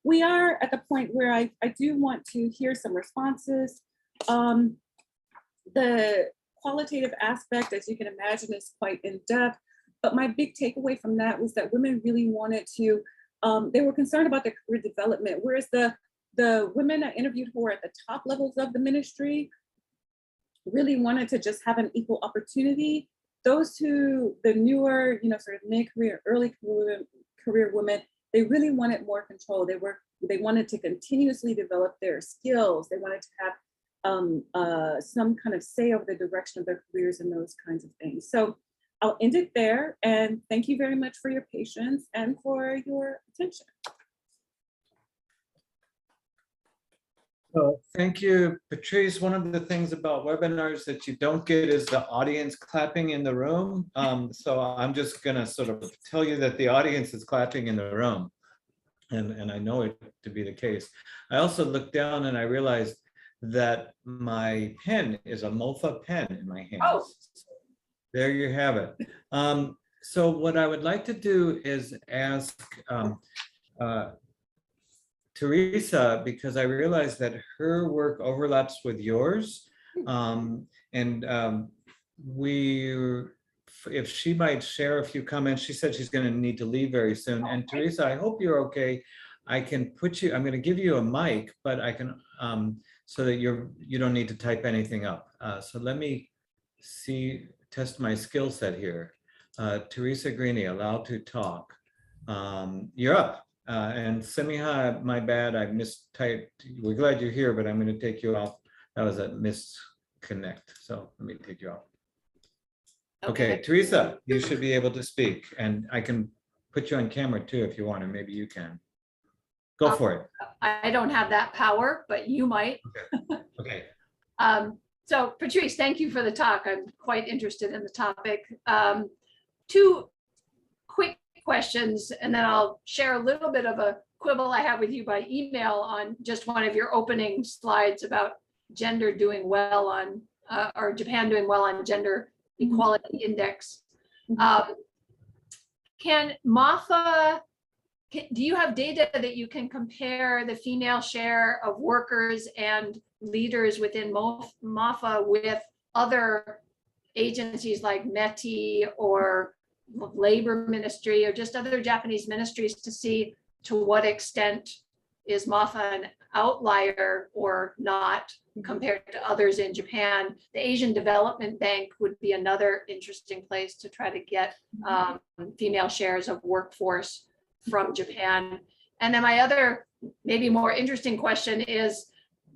we are at the point where I do want to hear some responses. The qualitative aspect, as you can imagine, is quite in-depth. But my big takeaway from that was that women really wanted to, they were concerned about their career development, whereas the women I interviewed who were at the top levels of the ministry really wanted to just have an equal opportunity. Those who, the newer, sort of mid-career, early career women, they really wanted more control. They wanted to continuously develop their skills. They wanted to have some kind of say over the direction of their careers and those kinds of things. So I'll end it there, and thank you very much for your patience and for your attention. Well, thank you, Petrice. One of the things about webinars that you don't get is the audience clapping in the room. So I'm just going to sort of tell you that the audience is clapping in the room, and I know it to be the case. I also looked down and I realized that my pen is a MOFA pen in my hands. Oh. There you have it. So what I would like to do is ask Teresa, because I realized that her work overlaps with yours. If she might share a few comments. She said she's going to need to leave very soon. And Teresa, I hope you're okay. I can put you, I'm going to give you a mic, but I can, so that you don't need to type anything up. So let me test my skill set here. Teresa Greeny, allowed to talk. You're up. And Semiha, my bad, I mistyped. We're glad you're here, but I'm going to take you off. That was a misconnect. So let me take you off. Okay, Teresa, you should be able to speak, and I can put you on camera too if you want, or maybe you can. Go for it. I don't have that power, but you might. Okay. So Petrice, thank you for the talk. I'm quite interested in the topic. 2 quick questions, and then I'll share a little bit of a quibble I have with you by email on just one of your opening slides about gender doing well on, or Japan doing well on gender equality index. Can MOFA, do you have data that you can compare the female share of workers and leaders within MOFA with other agencies like METI or labor ministry or just other Japanese ministries to see to what extent is MOFA an outlier or not compared to others in Japan. The Asian Development Bank would be another interesting place to try to get female shares of workforce from Japan. And then my other, maybe more interesting question is,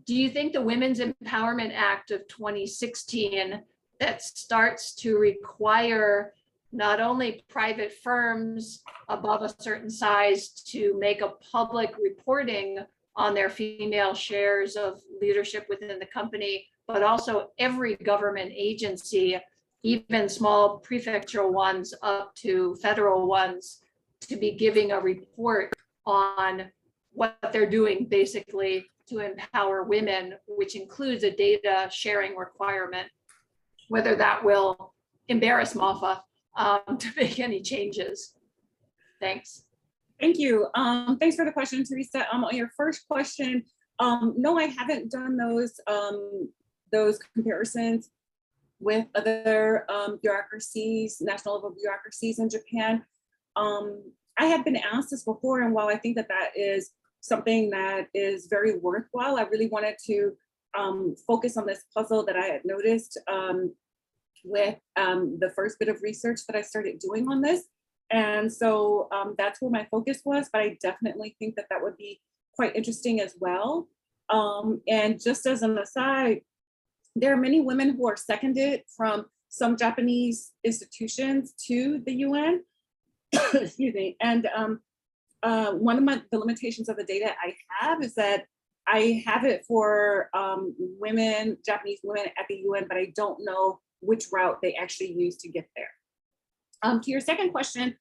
do you think the Women's Empowerment Act of 2016 that starts to require not only private firms above a certain size to make a public reporting on their female shares of leadership within the company, but also every government agency, even small prefectural ones up to federal ones, to be giving a report on what they're doing basically to empower women, which includes a data sharing requirement, whether that will embarrass MOFA to make any changes. Thanks. Thank you. Thanks for the question, Teresa. On your first question, no, I haven't done those comparisons with other bureaucracies, national level bureaucracies in Japan. I have been asked this before, and while I think that that is something that is very worthwhile, I really wanted to focus on this puzzle that I had noticed with the first bit of research that I started doing on this. And so that's where my focus was, but I definitely think that that would be quite interesting as well. And just as an aside, there are many women who are seconded from some Japanese institutions to the UN. Excuse me. And one of the limitations of the data I have is that I have it for women, Japanese women at the UN, but I don't know which route they actually use to get there. To your second question,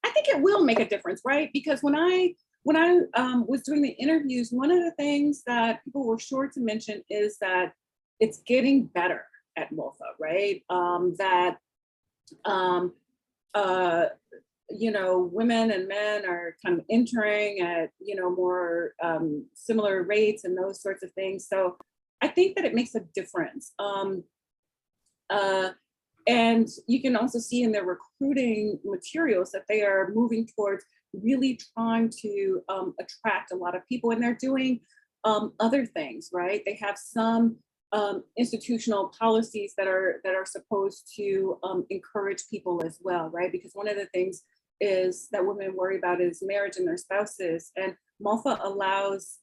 I think it will make a difference, right? Because when I was doing the interviews, one of the things that people were sure to mention is that it's getting better at MOFA, right? You know, women and men are kind of entering at, you know, more similar rates and those sorts of things. So I think that it makes a difference. And you can also see in their recruiting materials that they are moving towards really trying to attract a lot of people, and they're doing other things, right? They have some institutional policies that are supposed to encourage people as well, right? Because one of the things is that women worry about is marriage and their spouses, and MOFA allows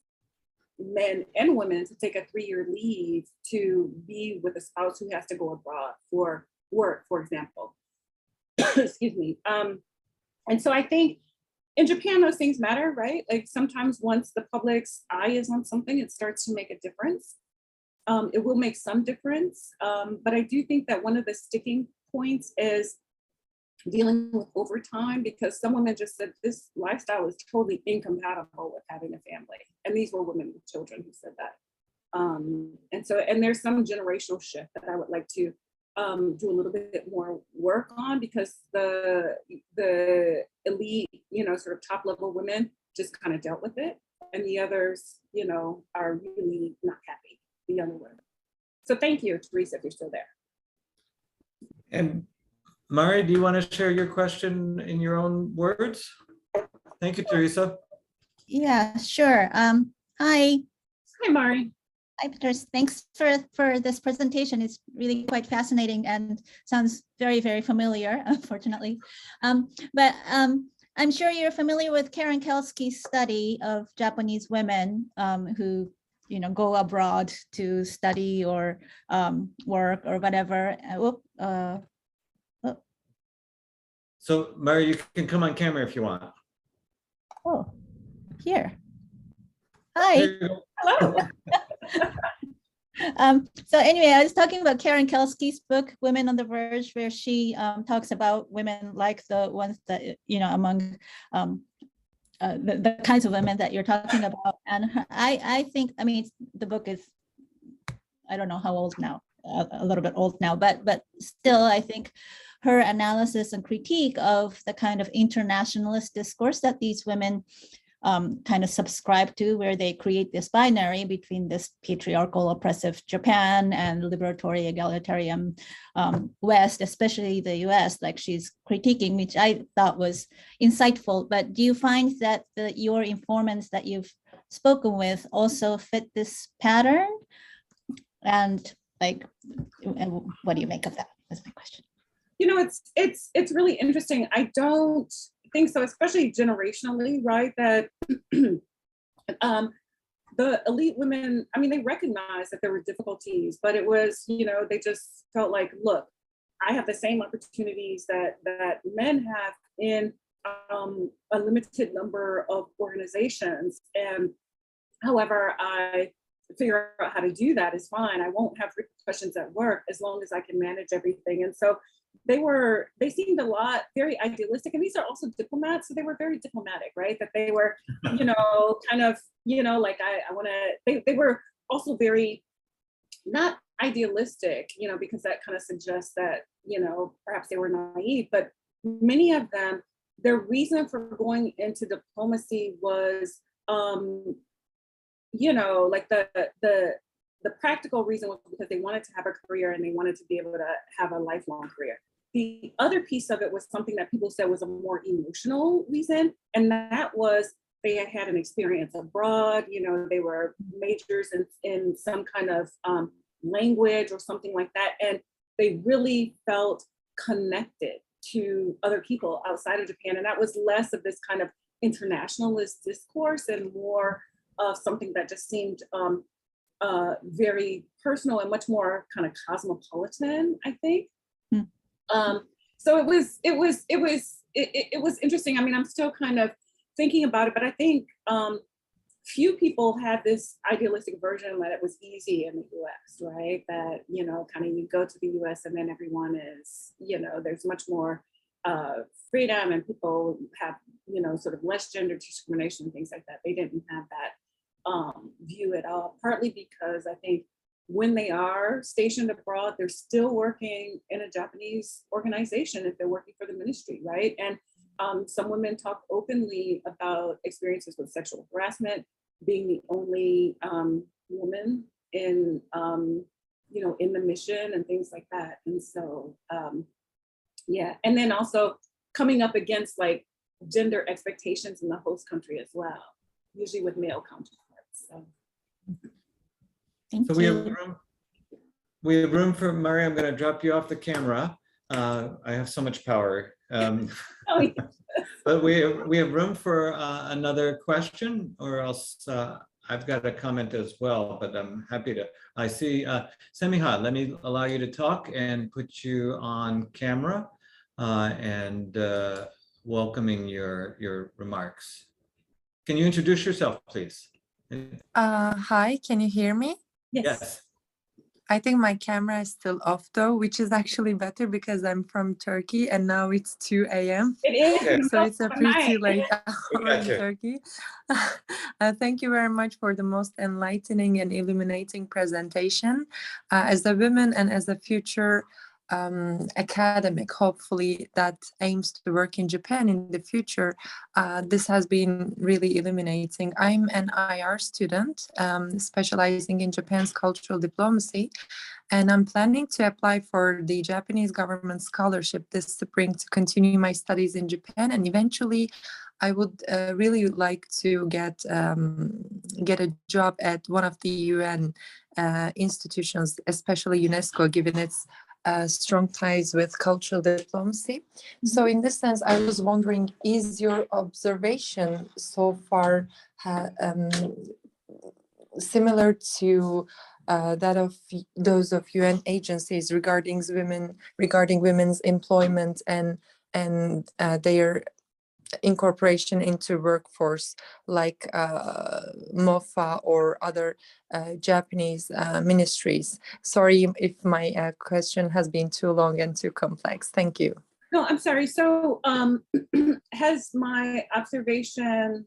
men and women to take a 3-year leave to be with a spouse who has to go abroad for work, for example. Excuse me. And so I think in Japan, those things matter, right? Like sometimes once the public's eye is on something, it starts to make a difference. It will make some difference, but I do think that one of the sticking points is dealing with overtime, because some women just said this lifestyle is totally incompatible with having a family. And these were women with children who said that. And there's some generational shift that I would like to do a little bit more work on, because the elite, you know, sort of top level women just kind of dealt with it. And the others, you know, are really not happy, the younger women. So thank you, Teresa, if you're still there. And Mari, do you want to share your question in your own words? Thank you, Teresa. Yeah, sure. Hi. Hi, Mari. Hi, Petrice. Thanks for this presentation. It's really quite fascinating and sounds very, very familiar, unfortunately. But I'm sure you're familiar with Karen Kelsky's study of Japanese women who, you know, go abroad to study or work or whatever. So Mari, you can come on camera if you want. Oh, here. Hi. There you go. Hello. So anyway, I was talking about Karen Kelsky's book, Women on the Verge, where she talks about women like the ones that, you know, among the kinds of women that you're talking about. And I think, I mean, the book is, I don't know how old now, a little bit old now, but still, I think her analysis and critique of the kind of internationalist discourse that these women kind of subscribe to, where they create this binary between this patriarchal, oppressive Japan and liberatory, egalitarian West, especially the US, like she's critiquing, which I thought was insightful. But do you find that your informants that you've spoken with also fit this pattern? And like, what do you make of that? That's my question. You know, it's really interesting. I don't think so, especially generationally, right? That the elite women, I mean, they recognized that there were difficulties, but it was, you know, they just felt like, look, I have the same opportunities that men have in a limited number of organizations. And however I figure out how to do that is fine. I won't have repercussions at work as long as I can manage everything. And so they seemed very idealistic, and these are also diplomats, so they were very diplomatic, right? That they were, you know, kind of, you know, like I want to, they were also very not idealistic, you know, because that kind of suggests that, you know, perhaps they were naive, but many of them, their reason for going into diplomacy was, you know, like the practical reason was because they wanted to have a career and they wanted to be able to have a lifelong career. The other piece of it was something that people said was a more emotional reason, and that was they had an experience abroad. You know, they were majors in some kind of language or something like that, and they really felt connected to other people outside of Japan, and that was less of this kind of internationalist discourse and more of something that just seemed very personal and much more kind of cosmopolitan, I think. So it was interesting. I mean, I'm still kind of thinking about it, but I think few people had this idealistic version that it was easy in the US, right? That, you know, kind of you go to the US and then everyone is, you know, there's much more freedom and people have, you know, sort of less gender discrimination and things like that. They didn't have that view at all, partly because I think when they are stationed abroad, they're still working in a Japanese organization if they're working for the ministry, right? And some women talk openly about experiences with sexual harassment, being the only woman in, you know, in the mission and things like that. And so, yeah, and then also coming up against like gender expectations in the host country as well, usually with male counterparts. So. Thank So you. we have room for Mari. I'm going to drop you off the camera. I have so much power. Oh, yeah. But we have room for another question, or else I've got a comment as well, but I'm happy to. I see Semiha, let me allow you to talk and put you on camera and welcoming your remarks. Can you introduce yourself, please? Hi, can you hear me? Yes. I think my camera is still off though, which is actually better because I'm from Turkey and now it's 2 a.m. It is. Okay. So it's a pretty late hour in Gotcha. Turkey. Thank you very much for the most enlightening and illuminating presentation. As a woman and as a future academic, hopefully, that aims to work in Japan in the future, this has been really illuminating. I'm an IR student specializing in Japan's cultural diplomacy, and I'm planning to apply for the Japanese government scholarship this spring to continue my studies in Japan, and eventually I would really like to get a job at one of the UN institutions, especially UNESCO, given its strong ties with cultural diplomacy. So in this sense, I was wondering, is your observation so far similar to that of those of UN agencies regarding women's employment and their incorporation into workforce, like MOFA or other Japanese ministries? Sorry if my question has been too long and too complex. Thank you. No, I'm sorry. So has my observation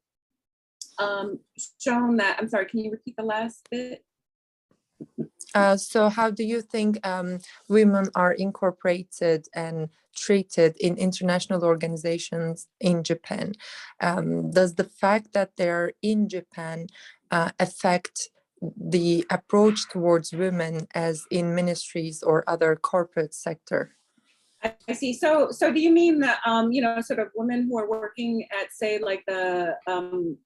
shown that, I'm sorry, can you repeat the last bit? So how do you think women are incorporated and treated in international organizations in Japan? Does the fact that they're in Japan affect the approach towards women as in ministries or other corporate sector? I see. So do you mean that, sort of women who are working at, say, like the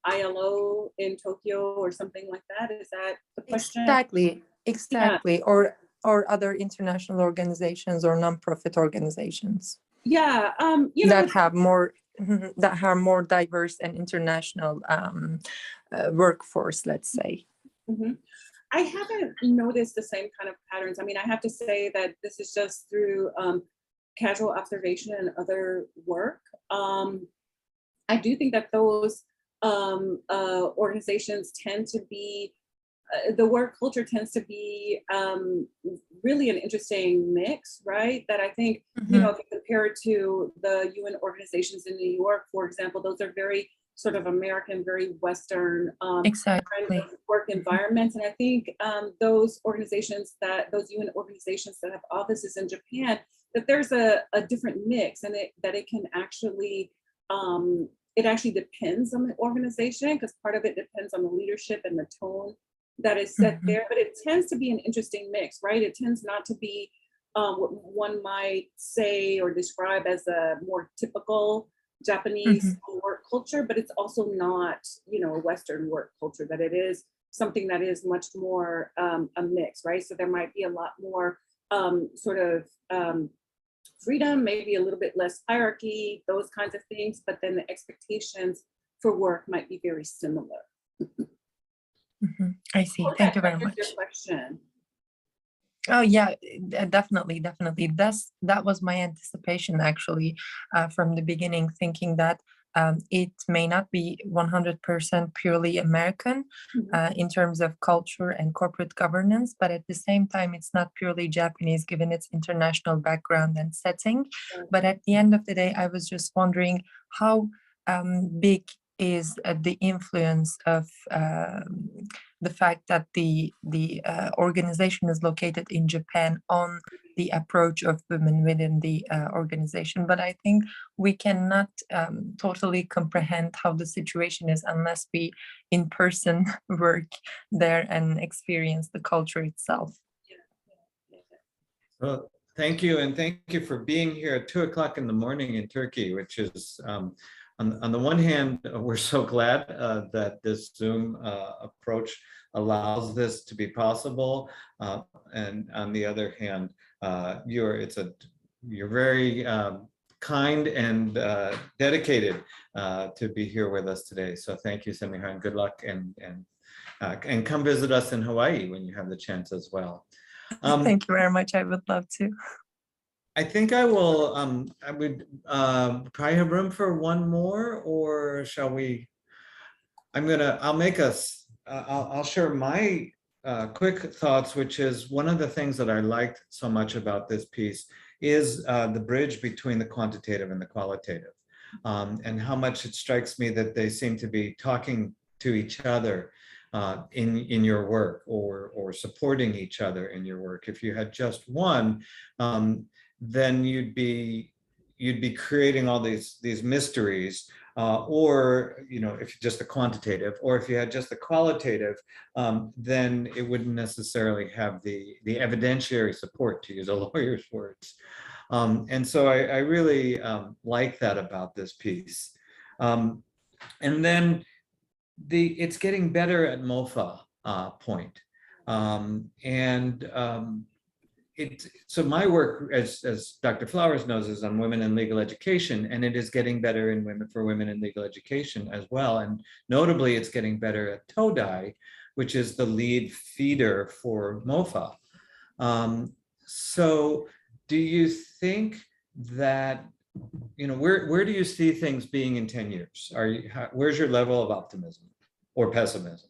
ILO in Tokyo or something like that? Is that the question? Exactly. Yeah. Or other international organizations or nonprofit organizations. Yeah. That have more diverse and international workforce, let's say. Mm-hmm. I haven't noticed the same kind of patterns. I mean, I have to say that this is just through casual observation and other work. I do think that those organizations tend to be, the work culture tends to be really an interesting mix, right? That I think, if you compare it to the UN organizations in New York, for example, those are very sort of American, very Western exactly. kind of work environments. And I think those UN organizations that have offices in Japan, that there's a different mix, and that it can actually, it actually depends on the organization, because part of it depends on the leadership and the tone that is set there, but it tends to be an interesting mix, right? It tends not to be what one might say or describe as a more typical Japanese work culture, but it's also not, a Western work culture, that it is something that is much more a mix, right? So there might be a lot more sort of freedom, maybe a little bit less hierarchy, those kinds of things, but then the expectations for work might be very similar. I see. Thank you very much. Your question. Oh yeah, definitely. That was my anticipation, actually, from the beginning, thinking that it may not be 100% purely American in terms of culture and corporate governance, but at the same time, it's not purely Japanese given its international background and setting. But at the end of the day, I was just wondering how big is the influence of the fact that the organization is located in Japan on the approach of women within the organization. But I think we cannot totally comprehend how the situation is unless we in person work there and experience the culture itself. Well, thank you. And thank you for being here at 2 o'clock in the morning in Turkey, which is, on the one hand, we're so glad that this Zoom approach allows this to be possible. And on the other hand, you're very kind and dedicated to be here with us today. So thank you, Semiha, and good luck, and come visit us in Hawaii when you have the chance as well. Thank you very much. I would love to. I think I will, I would probably have room for one more, or shall we? I'll share my quick thoughts, which is one of the things that I liked so much about this piece is the bridge between the quantitative and the qualitative, and how much it strikes me that they seem to be talking to each other in your work, or supporting each other in your work. If you had just one, then you'd be creating all these mysteries, or if just the quantitative, or if you had just the qualitative, then it wouldn't necessarily have the evidentiary support, to use a lawyer's words. And so I really like that about this piece. And then it's getting better at MOFA point. So my work, as Dr. Flowers knows, is on women in legal education, and it is getting better for women in legal education as well. And notably, it's getting better at TODAI, which is the lead feeder for MOFA. So do you think that, where do you see things being in 10 years? Where's your level of optimism or pessimism?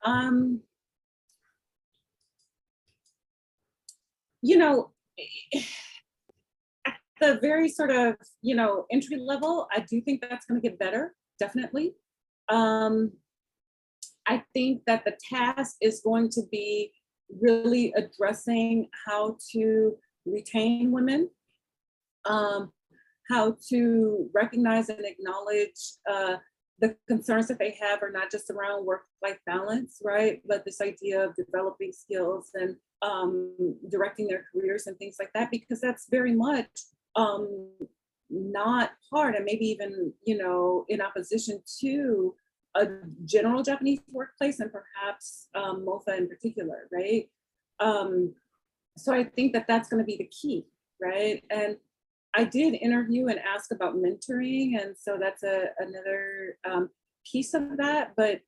At the very sort of, entry level, I do think that's going to get better, definitely. I think that the task is going to be really addressing how to retain women, how to recognize and acknowledge the concerns that they have are not just around work-life balance, right? But this idea of developing skills and directing their careers and things like that, because that's very much not part, and maybe even, you know, in opposition to a general Japanese workplace and perhaps MOFA in particular, right? So I think that that's going to be the key, right? And I did interview and ask about mentoring, and so that's another piece of that. But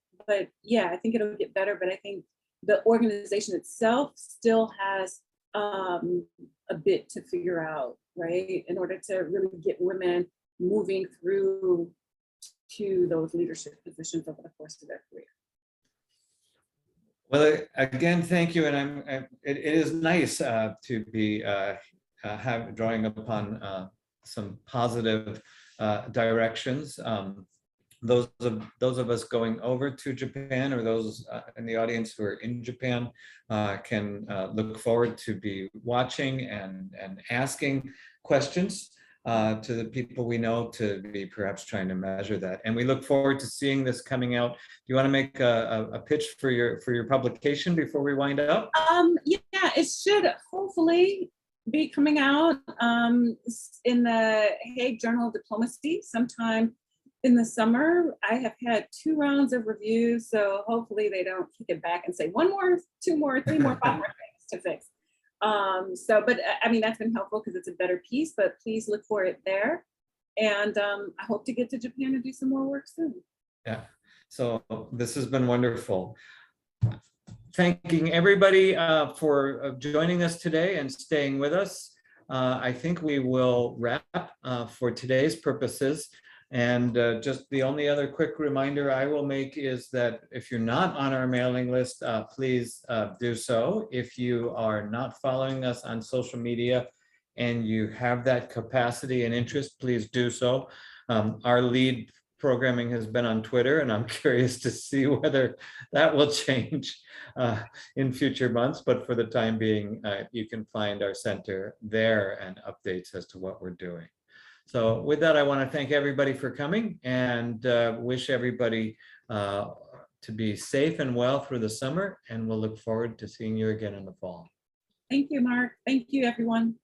yeah, I think it'll get better. But I think the organization itself still has a bit to figure out, right, in order to really get women moving through to those leadership positions over the course of their career. Well, again, thank you, and it is nice to be drawing upon some positive directions. Those of us going over to Japan, or those in the audience who are in Japan, can look forward to be watching and asking questions to the people we know, to be perhaps trying to measure that. And we look forward to seeing this coming out. Do you want to make a pitch for your publication before we wind up? Yeah, it should hopefully be coming out in the Hague Journal of Diplomacy sometime in the summer. I have had 2 rounds of reviews, so hopefully they don't kick it back and say 1 more, 2 more, 3 more, 5 more things to fix. But I mean, that's been helpful because it's a better piece, but please look for it there. And I hope to get to Japan and do some more work soon. Yeah, so this has been wonderful. Thanking everybody for joining us today and staying with us. I think we will wrap for today's purposes. And just the only other quick reminder I will make is that if you're not on our mailing list, please do so. If you are not following us on social media and you have that capacity and interest, please do so. Our lead programming has been on Twitter, and I'm curious to see whether that will change in future months. But for the time being, you can find our center there and updates as to what we're doing. So with that, I want to thank everybody for coming, and wish everybody to be safe and well through the summer, and we'll look forward to seeing you again in the fall. Thank you, Mark. Thank you, everyone.